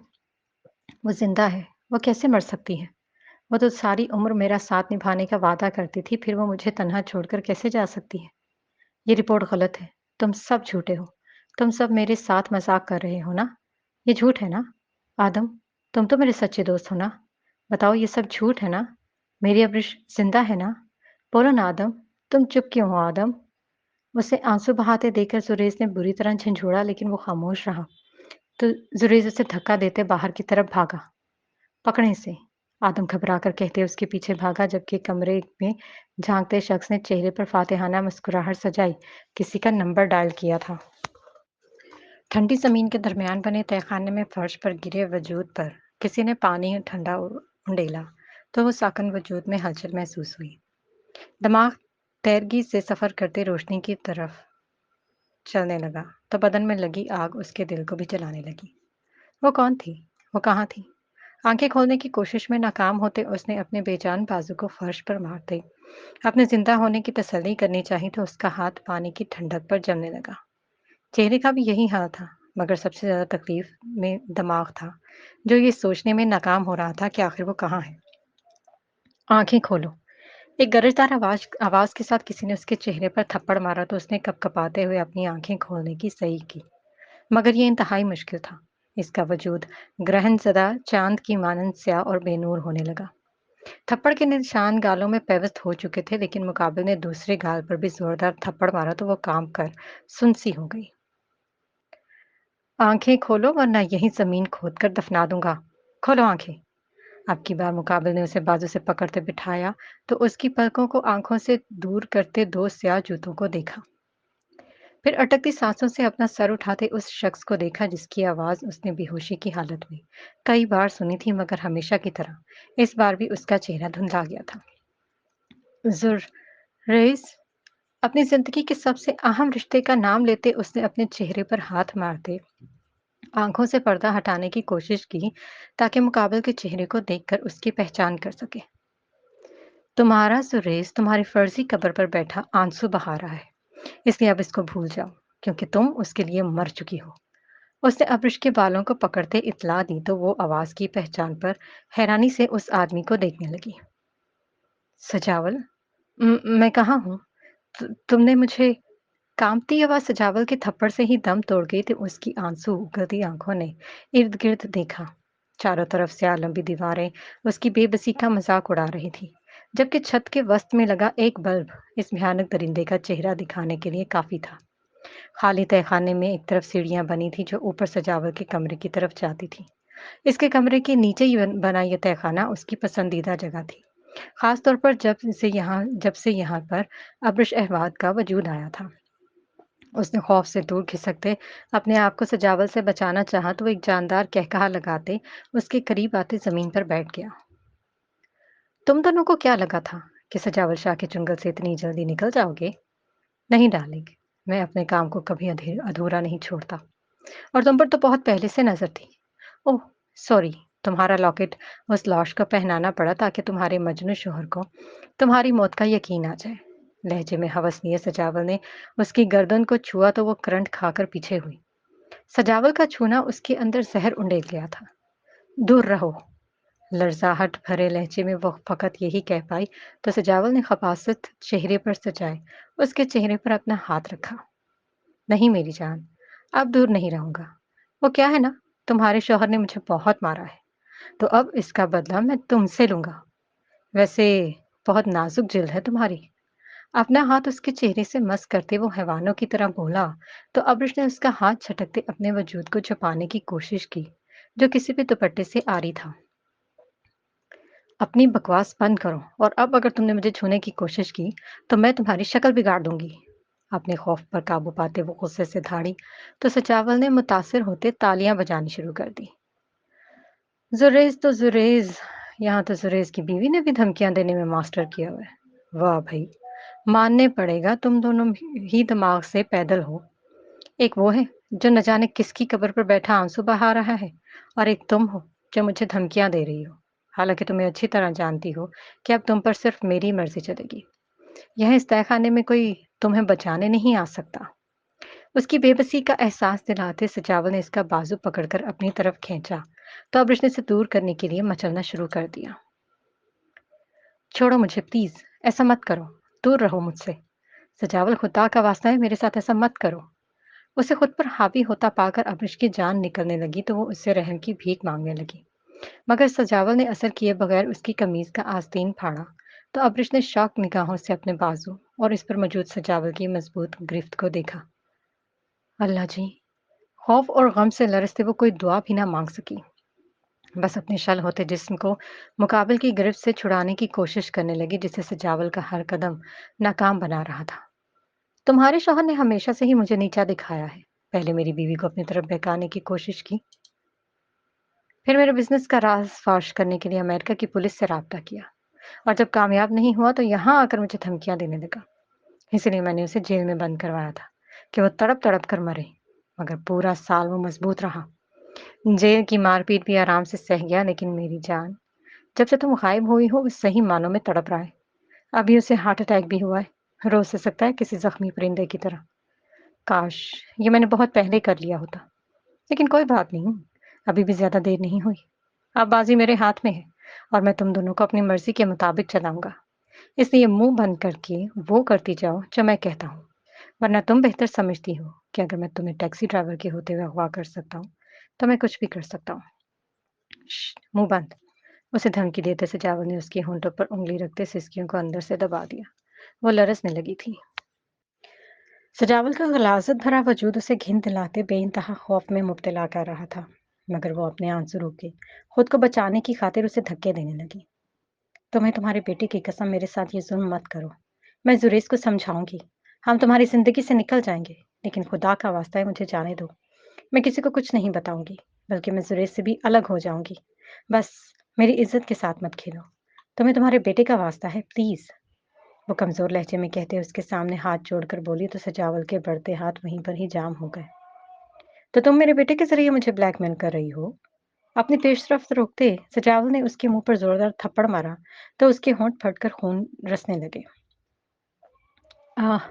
वो जिंदा है। वो कैसे मर सकती है? वो तो सारी उम्र मेरा साथ निभाने का वादा करती थी, फिर वो मुझे तन्हा छोड़कर कैसे जा सकती है? ये रिपोर्ट गलत है। तुम सब झूठे हो। तुम सब मेरे साथ मजाक कर रहे हो ना? ये झूठ है ना? आदम, तुम तो मेरे सच्चे दोस्त हो ना? बताओ, ये सब झूठ है ना? मेरी अब्रिश जिंदा है ना? बोलो ना आदम। तुम चुप क्यों हो आदम? उसे आंसू बहाते देखकर सुरेश ने बुरी तरह झंझोड़ा, लेकिन वो खामोश रहा। तो सुरेश उसे धक्का देते बाहर की तरफ भागा। पकड़ें इसे। आदम घबराकर कहते उसके पीछे भागा, जबकि कमरे में झांकते शख्स ने चेहरे पर फातिहाना मुस्कुराहट सजाई किसी का नंबर डायल किया था। ठंडी जमीन के दरमियान बने तहखाने में फर्श पर गिरे वजूद पर किसी ने पानी ठंडा उंडेला तो वो साकन वजूद में हलचल महसूस हुई। दिमाग तैरगी से सफर करते रोशनी की तरफ चलने लगा तो बदन में लगी आग उसके दिल को भी जलाने लगी। वो कौन थी? वो कहाँ थी? आंखें खोलने की कोशिश में नाकाम होते उसने अपने बेजान बाजू को फर्श पर मारते अपने जिंदा होने की तसल्ली करनी चाहिए तो उसका हाथ पानी की ठंडक पर जमने लगा। चेहरे का भी यही हाल था, मगर सबसे ज्यादा तकलीफ में दिमाग था, जो ये सोचने में नाकाम हो रहा था कि आखिर वो कहाँ है। आंखें खोलो। एक गरजदार आवाज आवाज के साथ किसी ने उसके चेहरे पर थप्पड़ मारा तो उसने कपकपाते हुए अपनी आंखें खोलने की सही की, मगर ये इंतहाई मुश्किल था। इसका वजूद ग्रहणज़दा चांद की मानंद स्याह और बेनूर होने लगा। थप्पड़ के निशान गालों में पेवस्त हो चुके थे, लेकिन मुकाबिल ने दूसरे गाल पर भी जोरदार थप्पड़ मारा तो वो काम कर सुनसी हो गई। आंखें खोलो वरना यहीं जमीन खोदकर दफना दूंगा। खोलो आंखें। अब की बार मुकाबिल ने उसे बाजू से पकड़ते बिठाया तो उसकी पलकों को आंखों से दूर करते दो स्याह जूतों को देखा। फिर अटकती सांसों से अपना सर उठाते उस शख्स को देखा जिसकी आवाज उसने बेहोशी की हालत में कई बार सुनी थी, मगर हमेशा की तरह इस बार भी उसका चेहरा धुंधला गया था। जुर रेस। अपनी जिंदगी के सबसे अहम रिश्ते का नाम लेते उसने अपने चेहरे पर हाथ मारते आंखों से पर्दा हटाने की कोशिश की ताकि मुकाबिल के चेहरे को देखकर उसकी पहचान कर सके। तुम्हारा सुरेश तुम्हारी फर्जी कब्र पर बैठा आंसू बहा रहा है, इसलिए अब इसको भूल जाओ, क्योंकि तुम उसके लिए मर चुकी हो। उसने अब्रिश के बालों को पकड़ते इत्तला दी तो वो आवाज की पहचान पर हैरानी से उस आदमी को देखने लगी। सजावल। मैं कहाँ हूँ? तुमने मुझे। कांपती आवाज सजावल के थप्पड़ से ही दम तोड़ गई थी। उसकी आंसू उगलती आंखों ने इर्द गिर्द देखा। चारों तरफ से लंबी दीवारें उसकी बेबसी का मजाक उड़ा रही थी, जबकि छत के वस्त में लगा एक बल्ब इस भयानक दरिंदे का चेहरा दिखाने के लिए काफी था। खाली तहखाने में एक तरफ सीढ़ियां बनी थी जो ऊपर सजावल के कमरे की तरफ जाती थी। इसके कमरे के नीचे ही बना यह तहखाना उसकी पसंदीदा जगह थी, खास तौर पर जब से यहाँ पर अब्रिश अहवाद का वजूद आया था। उसने खौफ से दूर खिसकते अपने आप को सजावल से बचाना चाहा तो वो एक जानदार कहकहा लगाते उसके करीब आते जमीन पर बैठ गया। तुम दोनों को क्या लगा था कि सजावल शाह के चुंगल से इतनी जल्दी निकल जाओगे? नहीं डार्लिंग, मैं अपने काम को कभी अधूरा नहीं छोड़ता, और तुम पर तो बहुत पहले से नजर थी। ओह, सॉरी। तुम्हारा लॉकेट उस लाश को पहनाना पड़ा ताकि तुम्हारे मजनू शोहर को तुम्हारी मौत का यकीन आ जाए। लहजे में हवसनीय सजावल ने उसकी गर्दन को छुआ तो वो करंट खाकर पीछे हुई। सजावल का छूना उसके अंदर जहर उंडेल गया था। दूर रहो। लर्जाहट भरे लहजे में वो फकत यही कह पाई तो सजावल ने खपासत चेहरे पर सजाए उसके चेहरे पर अपना हाथ रखा। नहीं मेरी जान, अब दूर नहीं रहूंगा। वो क्या है ना, तुम्हारे शौहर ने मुझे बहुत मारा है, तो अब इसका बदला मैं तुमसे लूंगा। वैसे बहुत नाजुक जिल्द है तुम्हारी। अपना हाथ उसके चेहरे से मस करते वो हैवानों की तरह बोला तो अब्रिश ने उसका हाथ छटकते अपने वजूद को छुपाने की कोशिश की, जो किसी भी दुपट्टे से आरी था। अपनी बकवास बंद करो और अब अगर तुमने मुझे छूने की कोशिश की तो मैं तुम्हारी शक्ल बिगाड़ दूंगी। अपने खौफ पर काबू पाते वो गुस्से से धाड़ी तो सचावल ने मुतासिर होते तालियां बजानी शुरू कर दी। जुरेज तो जुरेज, यहाँ तो जुरेज की बीवी ने भी धमकियां देने में मास्टर किया हुआ है। वाह भाई, मानने पड़ेगा तुम दोनों ही दिमाग से पैदल हो। एक वो है जो न जाने किसकी कब्र पर बैठा आंसू बहा रहा है, और एक तुम हो जो मुझे धमकियां दे रही हो। हालांकि तुम्हें अच्छी तरह जानती हो कि अब तुम पर सिर्फ मेरी मर्जी चलेगी। यह इस तहखाने में कोई तुम्हें बचाने नहीं आ सकता। उसकी बेबसी का एहसास दिलाते सजावल ने इसका बाजू पकड़कर अपनी तरफ खींचा तो अब उसने से दूर करने के लिए मचलना शुरू कर दिया। छोड़ो मुझे प्लीज, ऐसा मत करो, दूर रहो मुझसे। सजावल, खुदा का वास्ता है मेरे साथ ऐसा मत करो। उसे खुद पर हावी होता पाकर अब्रिश की जान निकलने लगी तो वो उससे रहम की भीख मांगने लगी। मगर सजावल ने असर किए बगैर उसकी कमीज का आस्तीन फाड़ा तो अब्रिश ने शौक निगाहों से अपने बाजू और इस पर मौजूद सजावल की मजबूत गिरफ्त को देखा। अल्लाह जी, खौफ और गम से लरसते वो कोई दुआ भी ना मांग सकी। बस अपने शल होते जिस्म को मुकाबिल की गिरफ्त से छुड़ाने की कोशिश करने लगी जिसे सजावल का हर कदम नाकाम बना रहा था। तुम्हारे शौहर ने हमेशा से ही मुझे नीचा दिखाया है। पहले मेरी बीवी को अपनी तरफ बहकाने की कोशिश की, फिर मेरे बिजनेस का राज फाश करने के लिए अमेरिका की पुलिस से राब्ता किया, और जब कामयाब नहीं हुआ तो यहाँ आकर मुझे धमकियां देने लगा। इसलिए मैंने उसे जेल में बंद करवाया था कि वो तड़प तड़प कर मरे। मगर पूरा साल वो मजबूत रहा। जेल की मारपीट भी आराम से सह गया, लेकिन मेरी जान, जब से तुम गायब हुई हो वो सही मानों में तड़प रहा है। अभी उसे हार्ट अटैक भी हुआ है, रो से सकता है किसी जख्मी परिंदे की तरह। काश ये मैंने बहुत पहले कर लिया होता, लेकिन कोई बात नहीं, अभी भी ज्यादा देर नहीं हुई। अब बाजी मेरे हाथ में है और मैं तुम दोनों को अपनी मर्जी के मुताबिक चलाऊंगा। इसलिए मुंह बंद करके वो करती जाओ जो मैं कहता हूँ, वरना तुम बेहतर समझती हो कि अगर मैं तुम्हें टैक्सी ड्राइवर के होते हुए अगवा कर सकता हूँ तो मैं कुछ भी कर सकता हूँ। मुंह बंद। उसे धमकी देते सजावल ने उसके होंठों पर उंगली रखते सिसकियों को अंदर से दबा दिया। वो लरसने लगी थी। सजावल का गलाजत भरा वजूद उसे घिन दिलाते बेइंतहा खौफ में मुब्तला कर रहा था, मगर वो अपने आंसू रोक के खुद को बचाने की खातिर उसे धक्के देने लगी। तुम्हें तुम्हारे बेटे की कसम, मेरे साथ ये जुल्म मत करो। मैं जुरेज को समझाऊंगी, हम तुम्हारी जिंदगी से निकल जाएंगे, लेकिन खुदा का वास्ता है मुझे जाने दो। मैं किसी को कुछ नहीं बताऊंगी, बल्कि मैं जुरेज से भी अलग हो जाऊंगी। बस मेरी इज्जत के साथ मत खेलो। तुम्हें तुम्हारे बेटे का वास्ता है, प्लीज। वो कमजोर लहजे में कहते उसके सामने हाथ जोड़कर बोली तो सजावल के बढ़ते हाथ वहीं पर ही जाम हो गए। तो तुम मेरे बेटे के जरिए मुझे ब्लैकमेल कर रही हो? अपनी पेशरफ्त रोकते सजावल ने उसके मुंह पर जोरदार थप्पड़ मारा तो उसके होंठ फटकर खून रसने लगे। आह!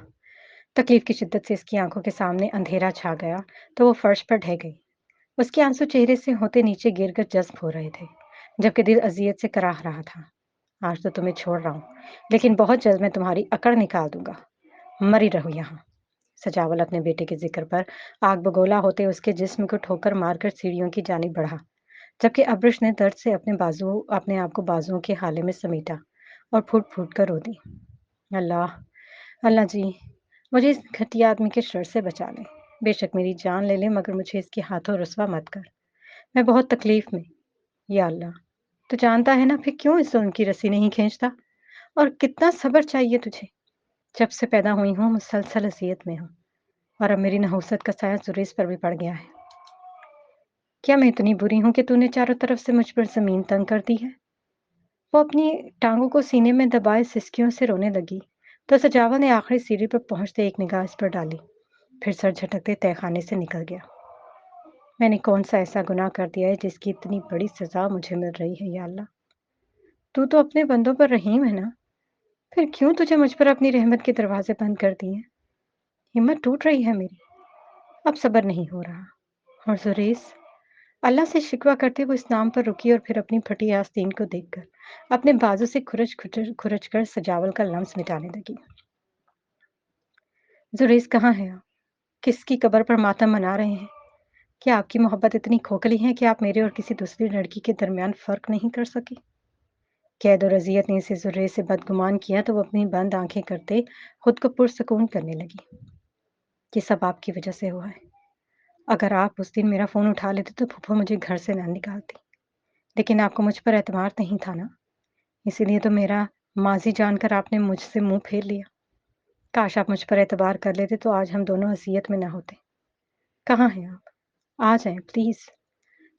तकलीफ की शिद्दत से इसकी आंखों के सामने अंधेरा छा गया तो वो फर्श पर ढह गई। उसके आंसू चेहरे से होते नीचे गिरकर जज्ब हो रहे थे, जबकि दिल अजियत से कराह रहा था। आज तो तुम्हें छोड़ रहा हूँ, लेकिन बहुत जल्द मैं तुम्हारी अकड़ निकाल दूंगा। मरी रहो यहाँ। सजावल अपने बेटे के जिक्र पर आग बगोला होते उसके जिस्म को ठोकर मारकर सीढ़ियों की जानिब बढ़ा, जबकि अब्रिश ने दर्द से अपने आप को बाजुओं के हाले में समेटा और फूट फूट कर रो दी। अल्लाह, अल्लाह जी, मुझे इस घटिया आदमी के शर से बचा ले। बेशक मेरी जान ले ले, मगर मुझे इसके हाथों रुसवा मत कर। मैं बहुत तकलीफ में। या अल्लाह, तू जानता है ना फिर क्यों इस जुल्म की रस्सी नहीं खींचता, और कितना सब्र चाहिए तुझे। जब से पैदा हुई हूँ मुसलसल अजियत में हूँ, और अब मेरी नहुसत का साया जुरेज पर भी पड़ गया है। क्या मैं इतनी बुरी हूँ कि तूने चारों तरफ से मुझ पर जमीन तंग कर दी है? वो अपनी टांगों को सीने में दबाए सिसकियों से रोने लगी तो सजावा ने आखिरी सीढ़ी पर पहुंचते एक निगाह इस पर डाली, फिर सर झटकते तहखाने से निकल गया। मैंने कौन सा ऐसा गुनाह कर दिया है जिसकी इतनी बड़ी सजा मुझे मिल रही है, या अल्लाह। तू तो अपने बंदों पर रहीम है ना, फिर क्यों तुझे मुझ पर अपनी रहमत के दरवाजे बंद कर दिए? हिम्मत टूट रही है मेरी, अब सब्र नहीं हो रहा। और जुरेज, अल्लाह से शिकवा करते हुए इस नाम पर रुकी और फिर अपनी फटी आस्तीन को देखकर अपने बाजू से खुरच खुरच खुरच कर सजावल का लम्स मिटाने लगी। जुरेज कहाँ है आप? किसकी कब्र पर मातम मना रहे हैं? क्या आपकी मोहब्बत इतनी खोखली है कि आप मेरे और किसी दूसरी लड़की के दरमियान फर्क नहीं कर सके? कैद और अजियत ने इसे जुर्रे से बदगुमान किया तो वो अपनी बंद आंखें करते खुद को पुरसकून करने लगी। ये सब आपकी वजह से हुआ है। अगर आप उस दिन मेरा फोन उठा लेते तो फूफा मुझे घर से ना निकालती। लेकिन आपको मुझ पर एतमाद नहीं था ना, इसी लिए तो मेरा माज़ी जानकर आपने मुझसे मुँह फेर लिया। काश आप मुझ पर एतबार कर लेते तो आज हम दोनों अज़ियत में ना होते। कहाँ हैं आप? आ जाएँ प्लीज़।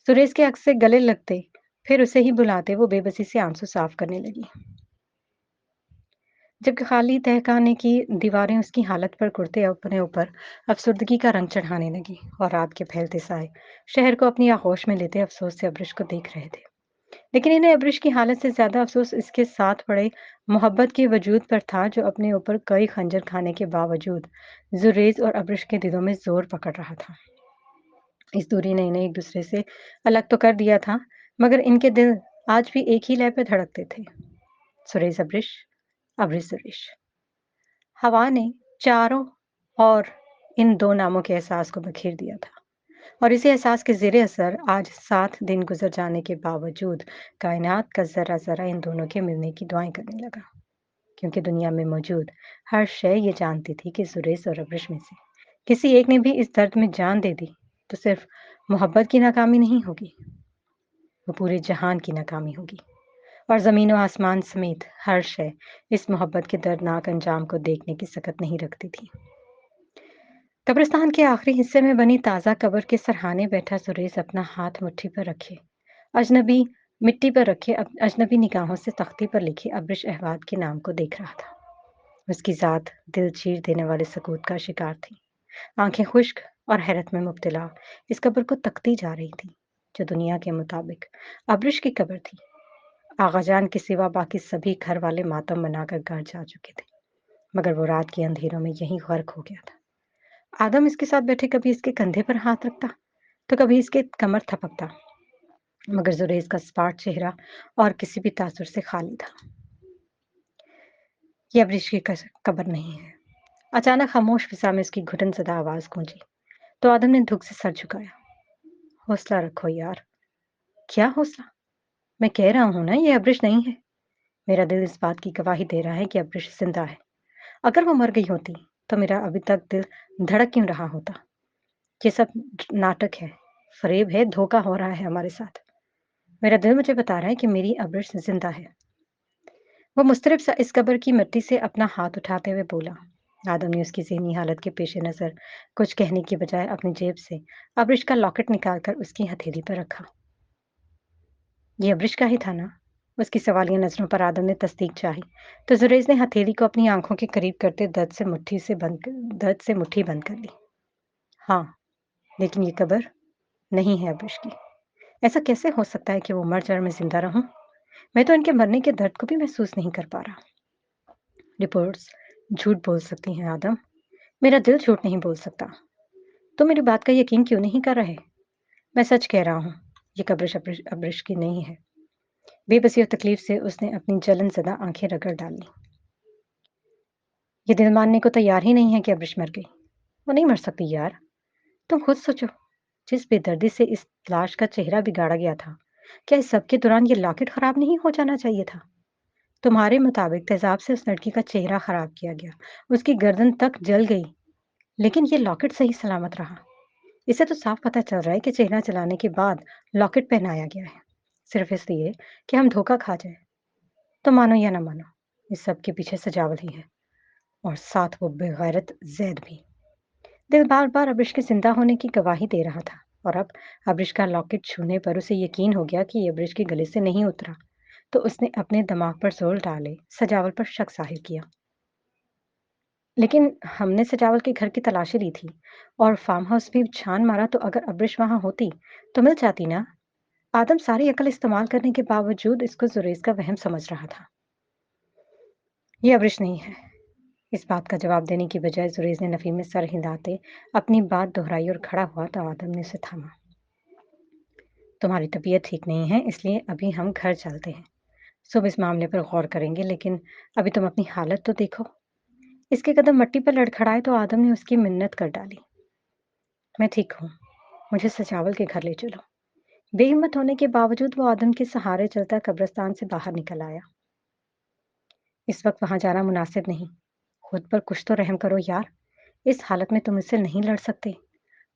सुरेश के अक्स से गले लगते, फिर उसे ही बुलाते वो बेबसी से आँसू साफ़ करने लगी। जब खाली तहखाने की दीवारें उसकी हालत पर कुर्ते अपने ऊपर अफसुर्दगी का रंग चढ़ाने लगी और रात के फैलते साए शहर को अपनी आगोश में लेते अफसोस से अब्रिश को देख रहे थे। लेकिन इन्हें अब्रिश की हालत से ज्यादा अफसोस इसके साथ पड़े मोहब्बत के वजूद पर था जो अपने ऊपर कई खंजर खाने के बावजूद जुरेज और अब्रिश के दिलों में जोर पकड़ रहा था। इस दूरी ने इन्हें एक दूसरे से अलग तो कर दिया था, मगर इनके दिल आज भी एक ही लय पर धड़कते थे। सुरेश अब्रिश, अब्रिश सुरेश। हवा ने चारों और इन दो नामों के एहसास को बखेर दिया था और इसी एहसास के ज़ेरे असर आज 7 दिन गुजर जाने के बावजूद कायनात का ज़रा-ज़रा इन दोनों के मिलने की दुआएं करने लगा। क्योंकि दुनिया में मौजूद हर शय ये जानती थी कि सुरेश और अब्रिश में से किसी एक ने भी इस दर्द में जान दे दी तो सिर्फ मोहब्बत की नाकामी नहीं होगी, वो पूरे जहान की नाकामी होगी। और ज़मीन व आसमान समेत हर शय इस मोहब्बत के दर्दनाक अंजाम को देखने की सकत नहीं रखती थी। कब्रिस्तान के आखिरी हिस्से में बनी ताज़ा कब्र के सरहाने बैठा सुरेश अपना हाथ मुट्ठी पर रखे अजनबी मिट्टी पर रखे अजनबी निगाहों से तख्ती पर लिखे अब्रिश अहवाद के नाम को देख रहा था। उसकी ज़ात दिल चीर देने वाले सकूत का शिकार थी। आंखें खुश्क और हैरत में मुब्तला इस कब्र को तकती जा रही थी जो दुनिया के मुताबिक अब्रिश की कब्र थी। आगाजान के सिवा बाकी सभी घर वाले मातम मनाकर घर जा चुके थे, मगर वो रात के अंधेरों में यहीं गर्क हो गया था। आदम इसके साथ बैठे कभी इसके कंधे पर हाथ रखता तो कभी इसके कमर थपकता, मगर जुरेज का स्पाट चेहरा और किसी भी तासुर से खाली था। यह अब्रिश की कब्र नहीं है। अचानक खामोश फिजा में उसकी घुटन सदा आवाज गूंजी तो आदम ने धुक से सर झुकाया। हौसला रखो यार। क्या हौसला? मैं कह रहा हूं ना ये अब्रिश नहीं है। मेरा दिल इस बात की गवाही दे रहा है कि अब्रिश जिंदा है। अगर वो मर गई होती तो मेरा अभी तक दिल धड़क क्यों रहा होता? ये सब नाटक है, फरेब है, धोखा हो रहा है हमारे साथ। मेरा दिल मुझे बता रहा है कि मेरी अब्रिश जिंदा है। वो मुस्तरब सा इस कब्र की मिट्टी से अपना हाथ उठाते हुए बोला। आदम ने उसकी ज़हनी हालत के पेश नज़र कुछ कहने की बजाय अपनी जेब से अब्रिश का लॉकेट निकालकर उसकी हथेली पर रखा। ये अब्रिश का ही था ना? उसकी सवालिया नज़रों पर आदम ने तस्दीक चाही तो जुरैज ने हथेली को अपनी आंखों के करीब करते दर्द से मुट्ठी बंद कर ली। हाँ, लेकिन ये कब्र नहीं है अब्रिश की। ऐसा कैसे हो सकता है कि वो मर जाए मैं जिंदा रहूं? मैं तो इनके मरने के दर्द को भी महसूस नहीं कर पा रहा। रिपोर्ट्स झूठ बोल सकती हैं आदम, मेरा दिल झूठ नहीं बोल सकता। तो मेरी बात का यकीन क्यों नहीं कर रहे? मैं सच कह रहा हूँ, ये कब्र अब्रिश की नहीं है। बेबसी और तकलीफ से उसने अपनी जलन ज़दा आंखें रगड़ डाली। ये दिल मानने को तैयार ही नहीं है कि अब्रिश मर गई। वो नहीं मर सकती यार। तुम खुद सोचो, जिस बेदर्दी से इस लाश का चेहरा बिगाड़ा गया था, क्या इस सब के दौरान ये लॉकेट खराब नहीं हो जाना चाहिए था? तुम्हारे मुताबिक तेजाब से उस लड़की का चेहरा खराब किया गया, उसकी गर्दन तक जल गई, लेकिन ये लॉकेट सही सलामत रहा। इससे तो साफ पता चल रहा है कि चेहरा जलाने के बाद लॉकेट पहनाया गया है, सिर्फ इसलिए कि हम धोखा खा जाए। तो मानो या ना मानो, इस सब के पीछे सजावल ही है, और साथ वो बेगैरत जैद भी। दिल बार बार अब्रिश के जिंदा होने की गवाही दे रहा था, और अब अब्रिश का लॉकेट छूने पर उसे यकीन हो गया कि ये अब्रिश के गले से नहीं उतरा। तो उसने अपने दिमाग पर जोर डाले सजावल पर शक जाहिर किया। लेकिन हमने सजावल के घर की तलाशी ली थी और फार्म हाउस भी छान मारा, तो अगर अब्रिश वहां होती तो मिल जाती ना? आदम सारी अकल इस्तेमाल करने के बावजूद इसको जुरेज का वहम समझ रहा था। ये अब्रिश नहीं है। इस बात का जवाब देने की बजाय जुरेज ने नफी में सर हिलाते अपनी बात दोहराई और खड़ा हुआ तो आदम ने उसे थामा। तुम्हारी तबीयत ठीक नहीं है, इसलिए अभी हम घर चलते हैं। सुबह इस मामले पर गौर करेंगे, लेकिन अभी तुम अपनी हालत तो देखो। इसके कदम मट्टी पर लड़खड़ाए तो आदम ने उसकी मिन्नत कर डाली। मैं ठीक हूँ, मुझे सजावल के घर ले चलो। बेहिम्मत होने के बावजूद वो आदम के सहारे चलता कब्रिस्तान से बाहर निकल आया। इस वक्त वहां जाना मुनासिब नहीं। खुद पर कुछ तो रहम करो यार। इस हालत में तुम इससे नहीं लड़ सकते,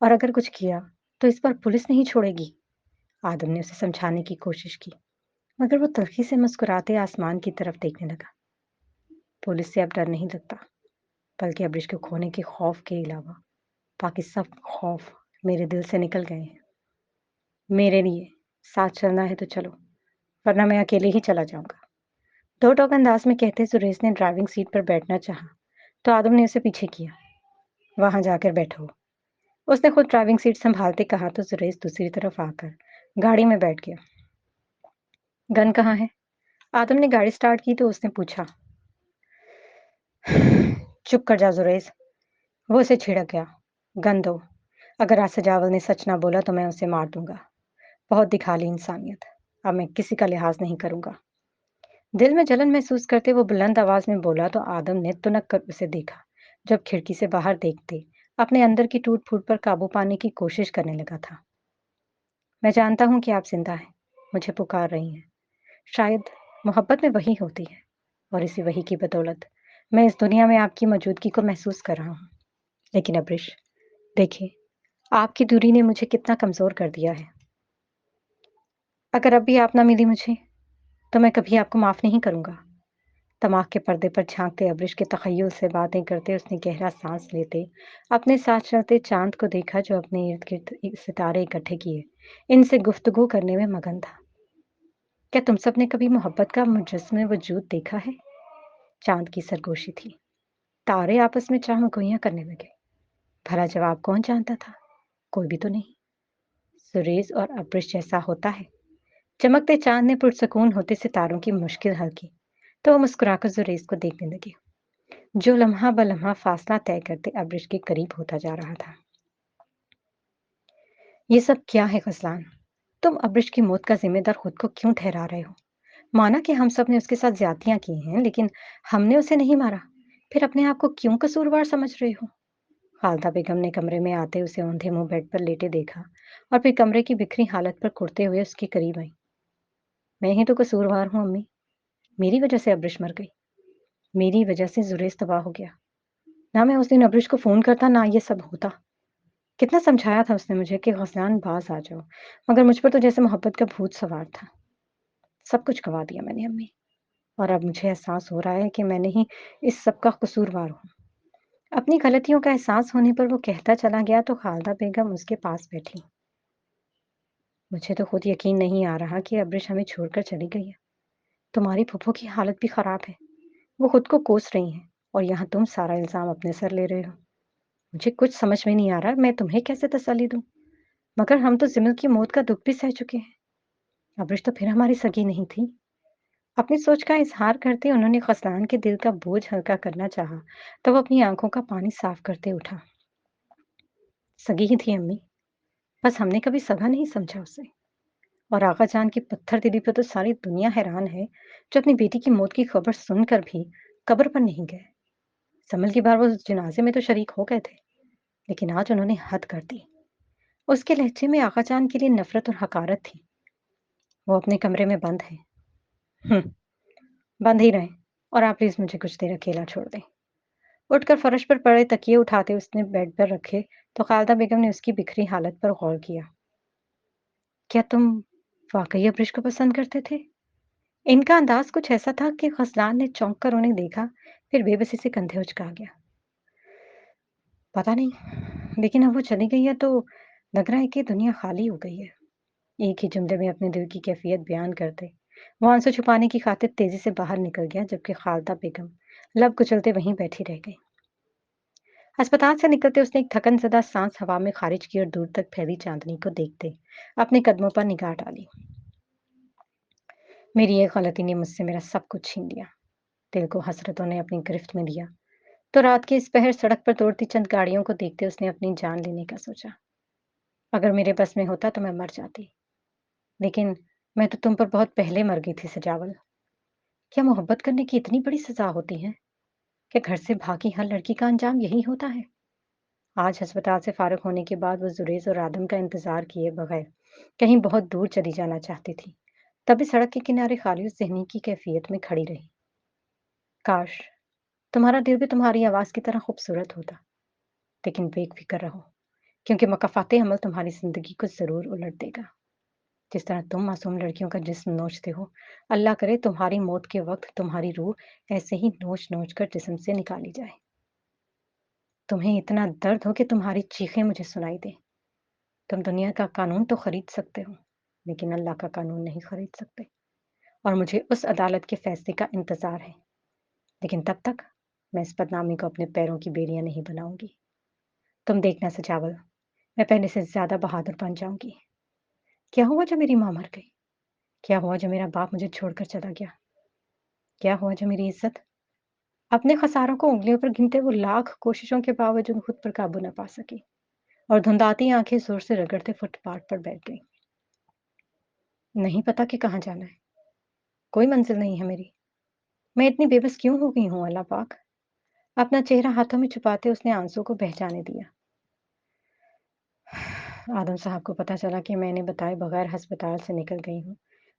और अगर कुछ किया तो इस पर पुलिस नहीं छोड़ेगी। आदम ने उसे समझाने की कोशिश की, मगर वो तल्खी से मुस्कुराते आसमान की तरफ देखने लगा। पुलिस से अब डर नहीं लगता, बल्कि अब्रिश को खोने के खौफ के अलावा बाकी सब खौफ मेरे दिल से निकल गए हैं। मेरे लिए साथ चलना है तो चलो, वरना मैं अकेले ही चला जाऊंगा। दो टोक अंदाज में कहते सुरेश ने ड्राइविंग सीट पर बैठना चाहा, तो आदम ने उसे पीछे किया। वहां जाकर बैठो। उसने खुद ड्राइविंग सीट संभालते कहा तो सुरेश दूसरी तरफ आकर गाड़ी में बैठ गया। गन कहाँ है? आदम ने गाड़ी स्टार्ट की तो उसने पूछा। चुप कर जा सुरेश, वो उसे छिड़क गया। गन दो। अगर आज सजावल ने सच ना बोला तो मैं उसे मार दूंगा। बहुत दिखा ली इंसानियत। अब मैं किसी का लिहाज नहीं करूंगा। दिल में जलन महसूस करते वो बुलंद आवाज में बोला तो आदम ने तुनक कर उसे देखा। जब खिड़की से बाहर देखते अपने अंदर की टूट फूट पर काबू पाने की कोशिश करने लगा था। मैं जानता हूं कि आप जिंदा हैं, मुझे पुकार रही हैं। शायद मोहब्बत में वही होती है, और इसी वही की बदौलत मैं इस दुनिया में आपकी मौजूदगी को महसूस कर रहा हूं। लेकिन अब्रिश, देखिए, आपकी दूरी ने मुझे कितना कमजोर कर दिया है। अगर अब भी आप ना मिली मुझे, तो मैं कभी आपको माफ नहीं करूंगा। तमाक के पर्दे पर झांकते अब्रिश के तखय्युल से बातें करते उसने गहरा सांस लेते अपने साथ चलते चांद को देखा जो अपने इर्द गिर्द सितारे इकट्ठे किए इनसे गुफ्तगू करने में मगन था। क्या तुम सब ने कभी मोहब्बत का मुजस्मे वजूद देखा है? चांद की सरगोशी थी। तारे आपस में चाह करने लगे। भला जवाब कौन जानता था? कोई भी तो नहीं। सुरेश और अब्रिश जैसा होता है। चमकते चांद ने पुरसकून होते सितारों की मुश्किल हल की, तो वो मुस्कुराकर जुरेज को देखने लगी, जो लम्हा ब लम्हा फासला तय करते अब्रिश के करीब होता जा रहा था। ये सब क्या है गजलान? तुम अब्रिश की मौत का जिम्मेदार खुद को क्यों ठहरा रहे हो? माना कि हम सब ने उसके साथ ज्यादतियां की हैं, लेकिन हमने उसे नहीं मारा। फिर अपने आप को क्यों कसूरवार समझ रहे हो? खालदा बेगम ने कमरे में आते उसे औंधे मुंह बेड पर लेटे देखा और फिर कमरे की बिखरी हालत पर कुर्ते हुए उसके करीब आई। मैं ही तो कसूरवार हूँ अम्मी। मेरी वजह से अब्रिश मर गई। मेरी वजह से जुरेज तबाह हो गया। ना मैं उस दिन अब्रिश को फोन करता, ना ये सब होता। कितना समझाया था उसने मुझे कि गसलान बाज आ जाओ, मगर मुझ पर तो जैसे मोहब्बत का भूत सवार था। सब कुछ गवा दिया मैंने अम्मी, और अब मुझे एहसास हो रहा है कि मैंने ही इस सब का कसूरवार हूँ। अपनी गलतियों का एहसास होने पर वो कहता चला गया तो खालदा बेगम उसके पास बैठी। मुझे तो खुद यकीन नहीं आ रहा कि अब्रिश हमें छोड़कर चली गई है। तुम्हारी फूफो की हालत भी खराब है। वो खुद को कोस रही हैं, और यहाँ तुम सारा इल्जाम अपने सर ले रहे हो। मुझे कुछ समझ में नहीं आ रहा मैं तुम्हें कैसे तसल्ली दूं। मगर हम तो जिमिल की मौत का दुख भी सह चुके हैं। अब्रिश तो फिर हमारी सगी नहीं थी। अपनी सोच का इजहार करते उन्होंने खसलान के दिल का बोझ हल्का करना चाहा, तो वो अपनी आंखों का पानी साफ करते उठा। सगी ही थी अम्मी, बस हमने कभी सगा नहीं समझा उसे। और आगा जान की पत्थर दिली पर तो सारी दुनिया हैरान है, जो अपनी बेटी की मौत की खबर सुनकर भी कब्र पर नहीं गए। समल की बार वो जनाजे में तो शरीक हो गए थे, लेकिन आज उन्होंने हद कर दी। उसके लहजे में आगा जान के लिए नफरत और हकारत थी। वो अपने कमरे में बंद है। बंद ही रहे, और आप प्लीज मुझे कुछ देर अकेला छोड़ दें। उठकर फर्श पर पड़े तकिए उठाते उसने बेड पर रखे तो खालदा बेगम ने उसकी बिखरी हालत पर गौर किया। क्या तुम वाकई अब्रिश को पसंद करते थे? इनका अंदाज कुछ ऐसा था कि खसलान ने चौंक कर उन्हें देखा, फिर बेबसी से कंधे उचका गया। पता नहीं, लेकिन अब वो चली गई है तो लग रहा है कि दुनिया खाली हो गई है। एक ही जुमले में अपने दिल की कैफियत बयान करते वो आंसू छुपाने की खातिर तेजी से बाहर निकल गया, जबकि खालदा बेगम लब कुचलते वहीं बैठी रह गई। अस्पताल से निकलते उसने एक थकन ज़दा सांस हवा में खारिज की और दूर तक फैली चांदनी को देखते अपने कदमों पर निगाह डाली। मेरी एक गलती ने मुझसे मेरा सब कुछ छीन लिया। दिल को हसरतों ने अपनी गिरफ्त में लिया, तो रात के इस पहर सड़क पर दौड़ती चंद गाड़ियों को देखते उसने अपनी जान लेने का सोचा। अगर मेरे बस में होता तो मैं मर जाती, लेकिन मैं तो तुम पर बहुत पहले मर गई थी सजावल। क्या मोहब्बत करने की इतनी बड़ी सजा होती है? क्या घर से भागी हर लड़की का अंजाम यही होता है? आज अस्पताल से फारिग होने के बाद वो जुरेज और आदम का इंतजार किए बगैर कहीं बहुत दूर चली जाना चाहती थी। तभी सड़क के किनारे खालिश जहनी की कैफियत में खड़ी रही। काश तुम्हारा दिल भी तुम्हारी आवाज की तरह खूबसूरत होता। लेकिन बेफिक्र रहो, क्योंकि मकफाते अमल तुम्हारी जिंदगी को जरूर उलट देगा। जिस तरह तुम मासूम लड़कियों का जिस्म नोचते हो, अल्लाह करे तुम्हारी मौत के वक़्त तुम्हारी रूह ऐसे ही नोच-नोच कर जिस्म से निकाली जाए। तुम्हें इतना दर्द हो कि तुम्हारी चीखें मुझे सुनाई दें। तुम दुनिया का कानून तो खरीद सकते हो, लेकिन अल्लाह का कानून नहीं खरीद सकते। और मुझे उस अदालत के फैसले का इंतज़ार है। लेकिन तब तक मैं इस बदनामी को अपने पैरों की बेड़ियाँ नहीं बनाऊँगी। तुम देखना सजावल, मैं पहले से ज़्यादा बहादुर बन जाऊँगी। क्या हुआ जो मेरी माँ मर गई? क्या हुआ जो मेरा बाप मुझे छोड़कर चला गया? क्या हुआ जो मेरी इज़्ज़त? अपने खसारों को उँगलियों पर गिनते वो लाख कोशिशों के बावजूद खुद पर काबू न पा सकी और धुंधाती आँखें ज़ोर से रगड़ते फुटपाथ पर बैठ गईं। नहीं पता कि कहाँ जाना है, कोई मंज़िल नहीं है मेरी। मैं इतनी बेबस क्यों हो गई हूँ अल्लाह पाक? अपना चेहरा हाथों में छुपाते उसने आंसू को बह जाने दिया। आदम साहब को पता चला कि मैं इन्हें बताए बगैर अस्पताल से निकल गई हूँ,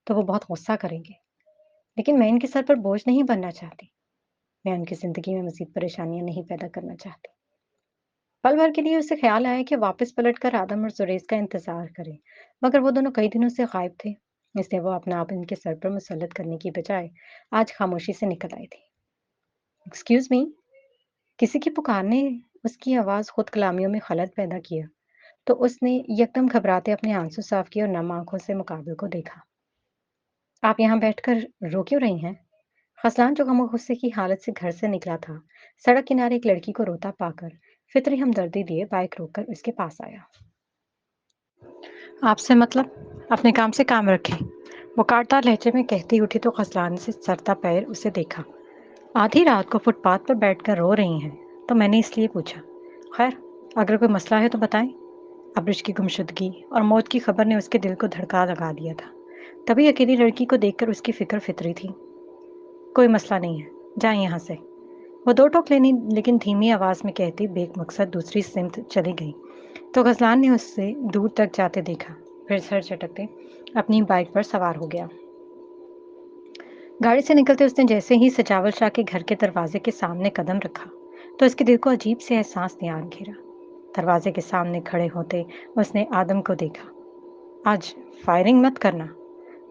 तो वो बहुत गुस्सा करेंगे। लेकिन मैं इनके सर पर बोझ नहीं बनना चाहती। मैं उनकी ज़िंदगी में मज़ीद परेशानियाँ नहीं पैदा करना चाहती। पल भर के लिए उसे ख़्याल आया कि वापस पलटकर आदम और जुरैज़ का इंतज़ार करे, मगर वो दोनों कई दिनों से गायब थे। इसलिए वो अपना आप इनके सर पर मुसल्लत करने की बजाय आज खामोशी से निकल आई थी। एक्सक्यूज़ मी, किसी की पुकार ने उसकी आवाज़ खुद कलामियों में खलल पैदा किया, तो उसने यकदम घबराते अपने आंसू साफ़ किए और नम आँखों से मुकाबिल को देखा। आप यहाँ बैठकर रो क्यों रही हैं? खसलान जो गम और गुस्से की हालत से घर से निकला था, सड़क किनारे एक लड़की को रोता पाकर फितरी हमदर्दी लिए बाइक रोककर उसके पास आया। आपसे मतलब? अपने काम से काम रखें। वो कांटदार लहजे में कहती उठी तो खसलान से सरता पैर उसे देखा। आधी रात को फुटपाथ पर बैठकर रो रही हैं, तो मैंने इसलिए पूछा। खैर, अगर कोई मसला है तो बताएं। अब्रिश की गुमशुदगी और मौत की खबर ने उसके दिल को धड़का लगा दिया था। तभी अकेली लड़की को देखकर उसकी फिक्र फितरी थी। कोई मसला नहीं है, जाएं यहाँ से। वो दो टोक लेनी लेकिन धीमी आवाज में कहती बेमकसद दूसरी सिमत चली गई, तो गजलान ने उससे दूर तक जाते देखा, फिर सर झटकते अपनी बाइक पर सवार हो गया। गाड़ी से निकलते उसने जैसे ही सजावल शाह के घर के दरवाजे के सामने कदम रखा, तो उसके दिल को अजीब से एहसास ने आन घेरा। दरवाजे के सामने खड़े होते उसने आदम को देखा। आज फायरिंग मत करना,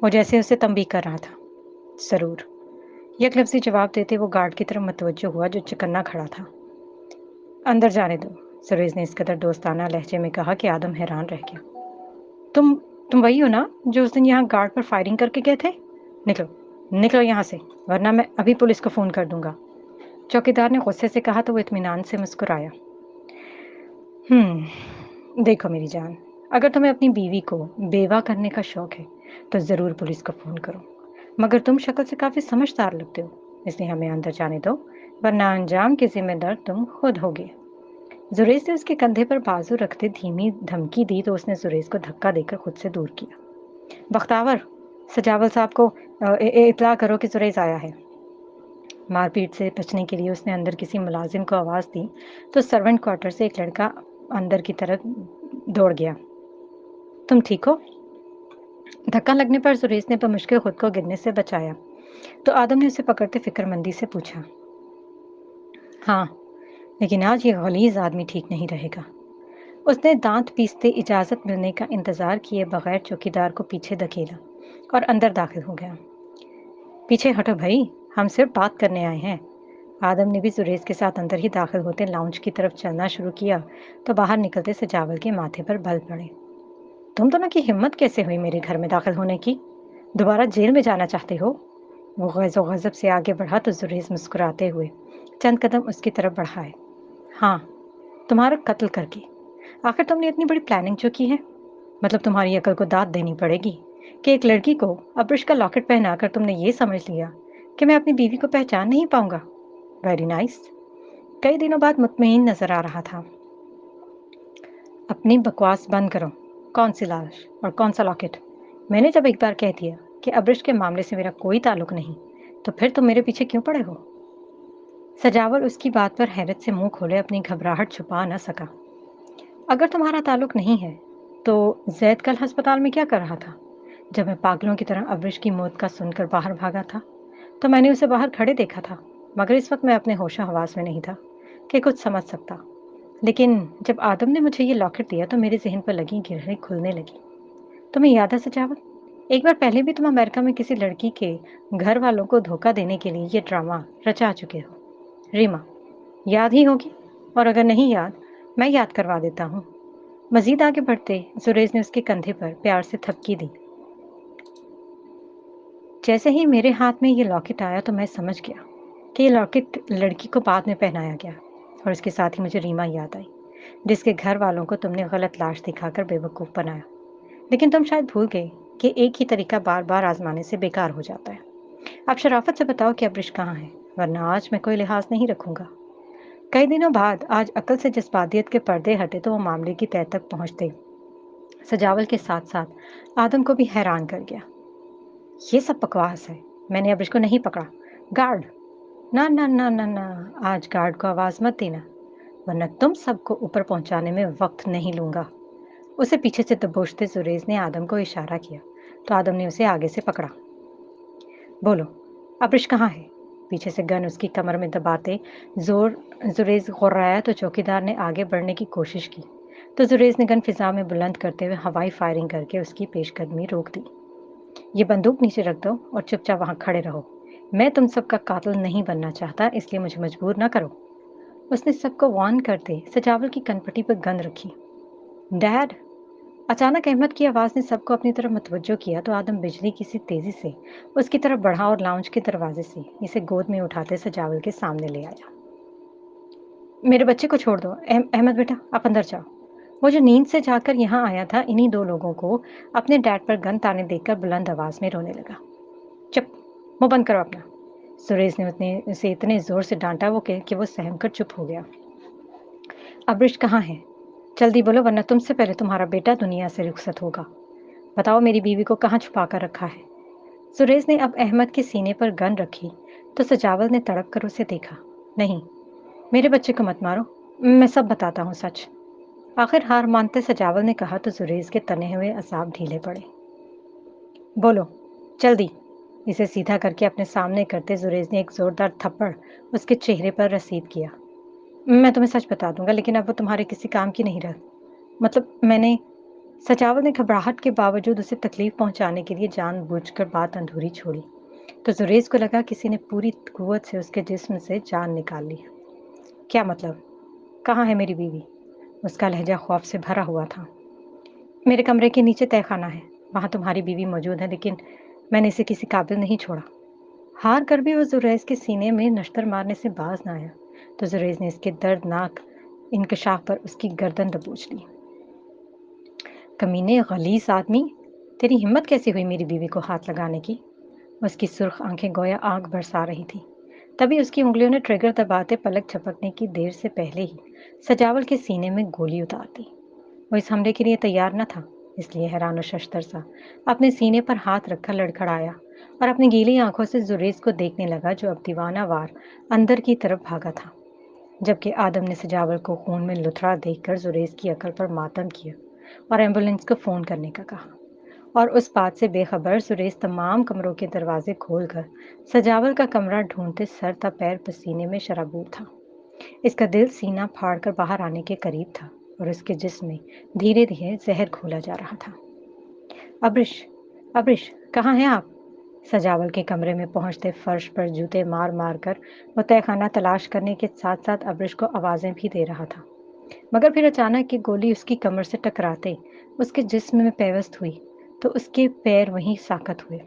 वो जैसे उसे तंबी कर रहा था। जरूर, एक लफ्जी जवाब देते वो गार्ड की तरफ मुतवज्जो हुआ जो चौकन्ना खड़ा था। अंदर जाने दो, सुरेश ने इस कदर दोस्ताना लहजे में कहा कि आदम हैरान रह गया। तुम तुम वही हो ना जो उस दिन यहाँ गार्ड पर फायरिंग करके गए थे? निकलो निकलो यहाँ से, वरना मैं अभी पुलिस को फोन कर दूंगा। चौकीदार ने गुस्से से कहा तो वो इत्मीनान से मुस्कुराया। देखो मेरी जान, अगर तुम्हें अपनी बीवी को बेवा करने का शौक है तो जरूर पुलिस को फोन करो, मगर तुम शक्ल से काफी समझदार लगते हो, इसलिए हमें अंदर जाने दो, वरना अंजाम के जिम्मेदार तुम खुद होगे। जुरेज ने उसके कंधे पर बाजू रखते धीमी धमकी दी तो उसने जुरेज को धक्का देकर खुद से दूर किया। बख्तावर, सजावल साहब को इत्तला करो कि जुरेज आया है। मारपीट से बचने के लिए उसने अंदर किसी मुलाजिम को आवाज़ दी तो सर्वेंट क्वार्टर से एक लड़का अंदर की तरफ दौड़ गया। तुम ठीक हो? धक्का लगने पर सुरेश ने बमुश्किल खुद को गिरने से बचाया, तो आदम ने उसे पकड़ते फिक्रमंदी से पूछा। हाँ, लेकिन आज ये गलीज आदमी ठीक नहीं रहेगा। उसने दांत पीसते इजाज़त मिलने का इंतज़ार किए बगैर चौकीदार को पीछे धकेला और अंदर दाखिल हो गया। पीछे हटो भाई, हम सिर्फ बात करने आए हैं। आदम ने भी सुरेश के साथ अंदर ही दाखिल होते लाउंज की तरफ चलना शुरू किया तो बाहर निकलते सजावल के माथे पर बल पड़े। तुम दोनों की हिम्मत कैसे हुई मेरे घर में दाखिल होने की? दोबारा जेल में जाना चाहते हो? वो गैज़ो गज़ब से आगे बढ़ा तो जुरेज मुस्कुराते हुए चंद कदम उसकी तरफ बढ़ाए। हाँ, तुम्हारा कत्ल करके। आखिर तुमने इतनी बड़ी प्लानिंग जो की है, मतलब तुम्हारी अकल को दाद देनी पड़ेगी कि एक लड़की को अब्रिश का लॉकेट पहनाकर तुमने ये समझ लिया कि मैं अपनी बीवी को पहचान नहीं पाऊंगा। Very nice. कई दिनों बाद मुतमईन नजर आ रहा था। अपनी बकवास बंद करो। कौन सी लाश और कौन सा लॉकेट? मैंने जब एक बार कह दिया कि अब्रिश के मामले से मेरा कोई ताल्लुक नहीं, तो फिर तुम मेरे पीछे क्यों पड़े हो? सजावल उसकी बात पर हैरत से मुंह खोले अपनी घबराहट छुपा न सका। अगर तुम्हारा ताल्लुक नहीं है, तो जैद कल अस्पताल में क्या कर रहा था? जब मैं पागलों की तरह अब्रिश की मौत का सुनकर बाहर भागा था, तो मैंने उसे बाहर खड़े देखा था, मगर इस वक्त मैं अपने होशो हवास में नहीं था कि कुछ समझ सकता। लेकिन जब आदम ने मुझे ये लॉकेट दिया तो मेरे जहन पर लगी गिरहरी खुलने लगी। तुम्हें याद है सजावट, एक बार पहले भी तुम अमेरिका में किसी लड़की के घर वालों को धोखा देने के लिए ये ड्रामा रचा चुके हो। रीमा, याद ही होगी। और अगर नहीं याद, मैं याद करवा देता हूँ। मजीद आगे बढ़ते सुरेश ने उसके कंधे पर प्यार से थपकी दी। जैसे ही मेरे हाथ में ये लॉकेट आया तो मैं समझ गया कि ये लॉकेट लड़की को बाद में पहनाया गया। और इसके साथ ही मुझे रीमा याद आई, जिसके घर वालों को तुमने गलत लाश दिखाकर बेवकूफ़ बनाया। लेकिन तुम शायद भूल गए कि एक ही तरीका बार बार आजमाने से बेकार हो जाता है। आप शराफत से बताओ कि अब्रिश कहाँ है, वरना आज मैं कोई लिहाज नहीं रखूंगा। कई दिनों बाद आज अकल से जज्बातियत के पर्दे हटे तो वो मामले की तह तक पहुंचते सजावल के साथ साथ आदम को भी हैरान कर गया। ये सब बकवास है, मैंने अब्रिश को नहीं पकड़ा। गार्ड, ना ना ना ना ना, आज गार्ड को आवाज मत देना, वरना तुम सबको ऊपर पहुंचाने में वक्त नहीं लूंगा। उसे पीछे से दबोचते जुरेज ने आदम को इशारा किया तो आदम ने उसे आगे से पकड़ा। बोलो, अब्रिश कहाँ है? पीछे से गन उसकी कमर में दबाते जोर जुरेज गुर्राया तो चौकीदार ने आगे बढ़ने की कोशिश की तो जुरेज ने गन फिजा में बुलंद करते हुए हवाई फायरिंग करके उसकी पेशकदमी रोक दी। ये बंदूक नीचे रख दो और चुपचाप वहां खड़े रहो। मैं तुम सबका कातिल नहीं बनना चाहता, इसलिए मुझे मजबूर ना करो। उसने सबको वार्न करते सजावल की कनपटी पर गन रखी। डैड! अचानक अहमद की आवाज ने सबको अपनी तरफ मुतवज्जो किया तो आदम बिजली की सी तेजी से उसकी तरफ बढ़ा और लाउंज के दरवाजे से इसे गोद में उठाते सजावल के सामने ले आया। मेरे बच्चे को छोड़ दो। अहमद बेटा, आप अंदर जाओ। वो जो नींद से जाकर यहाँ आया था, इन्हीं दो लोगों को अपने डैड पर गन ताने देखकर बुलंद आवाज में रोने लगा। चुप, मुंह बंद करो अपना। सुरेश ने उसे इतने जोर से डांटा कि वो सहम कर चुप हो गया। अब्रिश कहाँ है? जल्दी बोलो, वरना तुमसे पहले तुम्हारा बेटा दुनिया से रुखसत होगा। बताओ, मेरी बीवी को कहाँ छुपा कर रखा है? सुरेश ने अब अहमद के सीने पर गन रखी तो सजावल ने तड़प कर उसे देखा। नहीं, मेरे बच्चे को मत मारो, मैं सब बताता हूँ सच। आखिर हार मानते सजावल ने कहा तो सुरेश के तने हुए असाब ढीले पड़े। बोलो, जल्दी। इसे सीधा करके अपने सामने करते जुरेज ने एक जोरदार थप्पड़ उसके चेहरे पर रसीद किया। मैं तुम्हें सच बता दूंगा, लेकिन अब वो तुम्हारे किसी काम की नहीं रह। मतलब मैंने सजावल ने घबराहट के बावजूद उसे तकलीफ पहुंचाने के लिए जानबूझकर बात अधूरी छोड़ी तो जुरेज को लगा किसी ने पूरी कुव्वत से उसके जिस्म से जान निकाल ली। क्या मतलब? कहाँ है मेरी बीवी? उसका लहजा खौफ से भरा हुआ था। मेरे कमरे के नीचे तहखाना है, वहां तुम्हारी बीवी मौजूद है, लेकिन मैंने इसे किसी काबिल नहीं छोड़ा। हार कर भी वो जुरैज के सीने में नश्तर मारने से बाज ना आया तो जुरैज ने इसके दर्दनाक इंकशाफ पर उसकी गर्दन दबोच ली। कमीने, गलीस आदमी, तेरी हिम्मत कैसे हुई मेरी बीवी को हाथ लगाने की? उसकी सुर्ख आंखें गोया आग बरसा रही थी। तभी उसकी उंगलियों ने ट्रिगर दबाते पलक झपकने की देर से पहले ही सजावल के सीने में गोली उतार दी। वो इस हमले के लिए तैयार न था, इसलिए हैरान और शशतर सा अपने सीने पर हाथ रखकर लड़खड़ाया और अपनी गीली आंखों से जुरेज को देखने लगा, जो अब दीवाना वार अंदर की तरफ भागा था। जबकि आदम ने सजावल को खून में लुथड़ा देखकर जुरेज की अकल पर मातम किया और एम्बुलेंस को फोन करने का कहा। और उस बात से बेखबर सुरेश तमाम कमरों के दरवाजे खोलकर सजावल का कमरा ढूंढते सर था पैर पसीने में शराबूर था। इसका दिल सीना फाड़कर बाहर आने के करीब था और उसके जिस्म में धीरे धीरे जहर घोला जा रहा था। अब्रिश, अब्रिश, कहाँ हैं आप? सजावल के कमरे में पहुंचते फर्श पर जूते मार मार कर वो तहखाना तलाश करने के साथ साथ अब्रिश को आवाजें भी दे रहा था। मगर फिर अचानक की गोली उसकी कमर से टकराते उसके जिस्म में पेवस्त हुई तो उसके पैर वहीं साकत हुए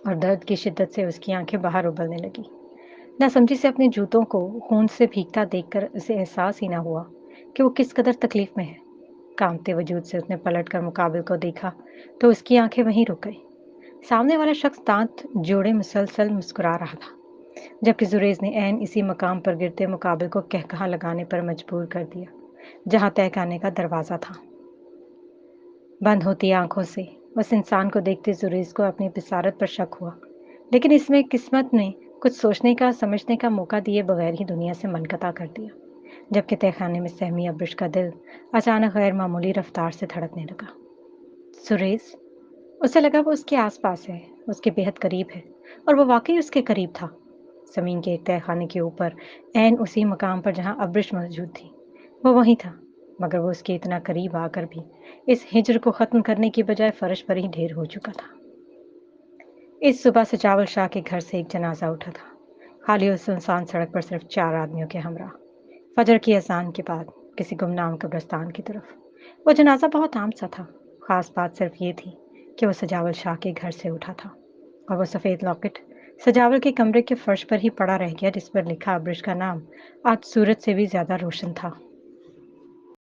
और दर्द की शिद्दत से उसकी आंखें बाहर उबलने लगी। नासमझी से अपने जूतों को खून से भीगता देखकर उसे एहसास ही ना हुआ कि वो किस कदर तकलीफ में है। कांपते वजूद से उसने पलटकर मुकाबिल को देखा तो उसकी आंखें वहीं रुक गई। सामने वाला शख्स दांत जोड़े मुसलसल मुस्कुरा रहा था, जबकि जुरेज ने ऐन इसी मकाम पर गिरते मुकाबिल को कहकहा लगाने पर मजबूर कर दिया, जहां तहखाने का दरवाजा था। बंद होती आंखों से उस इंसान को देखते जुरेज को अपनी बिसारत पर शक हुआ, लेकिन इसमें किस्मत ने कुछ सोचने का समझने का मौका दिए बगैर ही दुनिया से मनकता कर दिया। जबकि तहखाने में सहमी अब्रिश का दिल अचानक गैर मामूली रफ्तार से धड़कने लगा। सुरेश, उसे लगा वो उसके आसपास है, उसके बेहद करीब है, और वो वाकई उसके करीब था। जमीन के एक तहखाने के ऊपर ऐन उसी मकाम पर जहां अब्रिश मौजूद थी, वो वहीं था। मगर वो उसके इतना करीब आकर भी इस हिज्र को ख़त्म करने की बजाय फ़र्श पर ही ढेर हो चुका था। इस सुबह सजावल शाह के घर से एक जनाजा उठा था, खाली और सुनसान सड़क पर सिर्फ 4 आदमियों के हमरा। फजर की अजान के बाद किसी गुमनाम कब्रिस्तान की तरफ। वो जनाजा बहुत आम सा था। खास बात सिर्फ ये थी कि वो सजावल शाह के घर से उठा था और वो सफ़ेद लॉकेट सजावल के कमरे के फर्श पर ही पड़ा रह गया, जिस पर लिखा अब्रिश का नाम आज सूरज से भी ज्यादा रोशन था।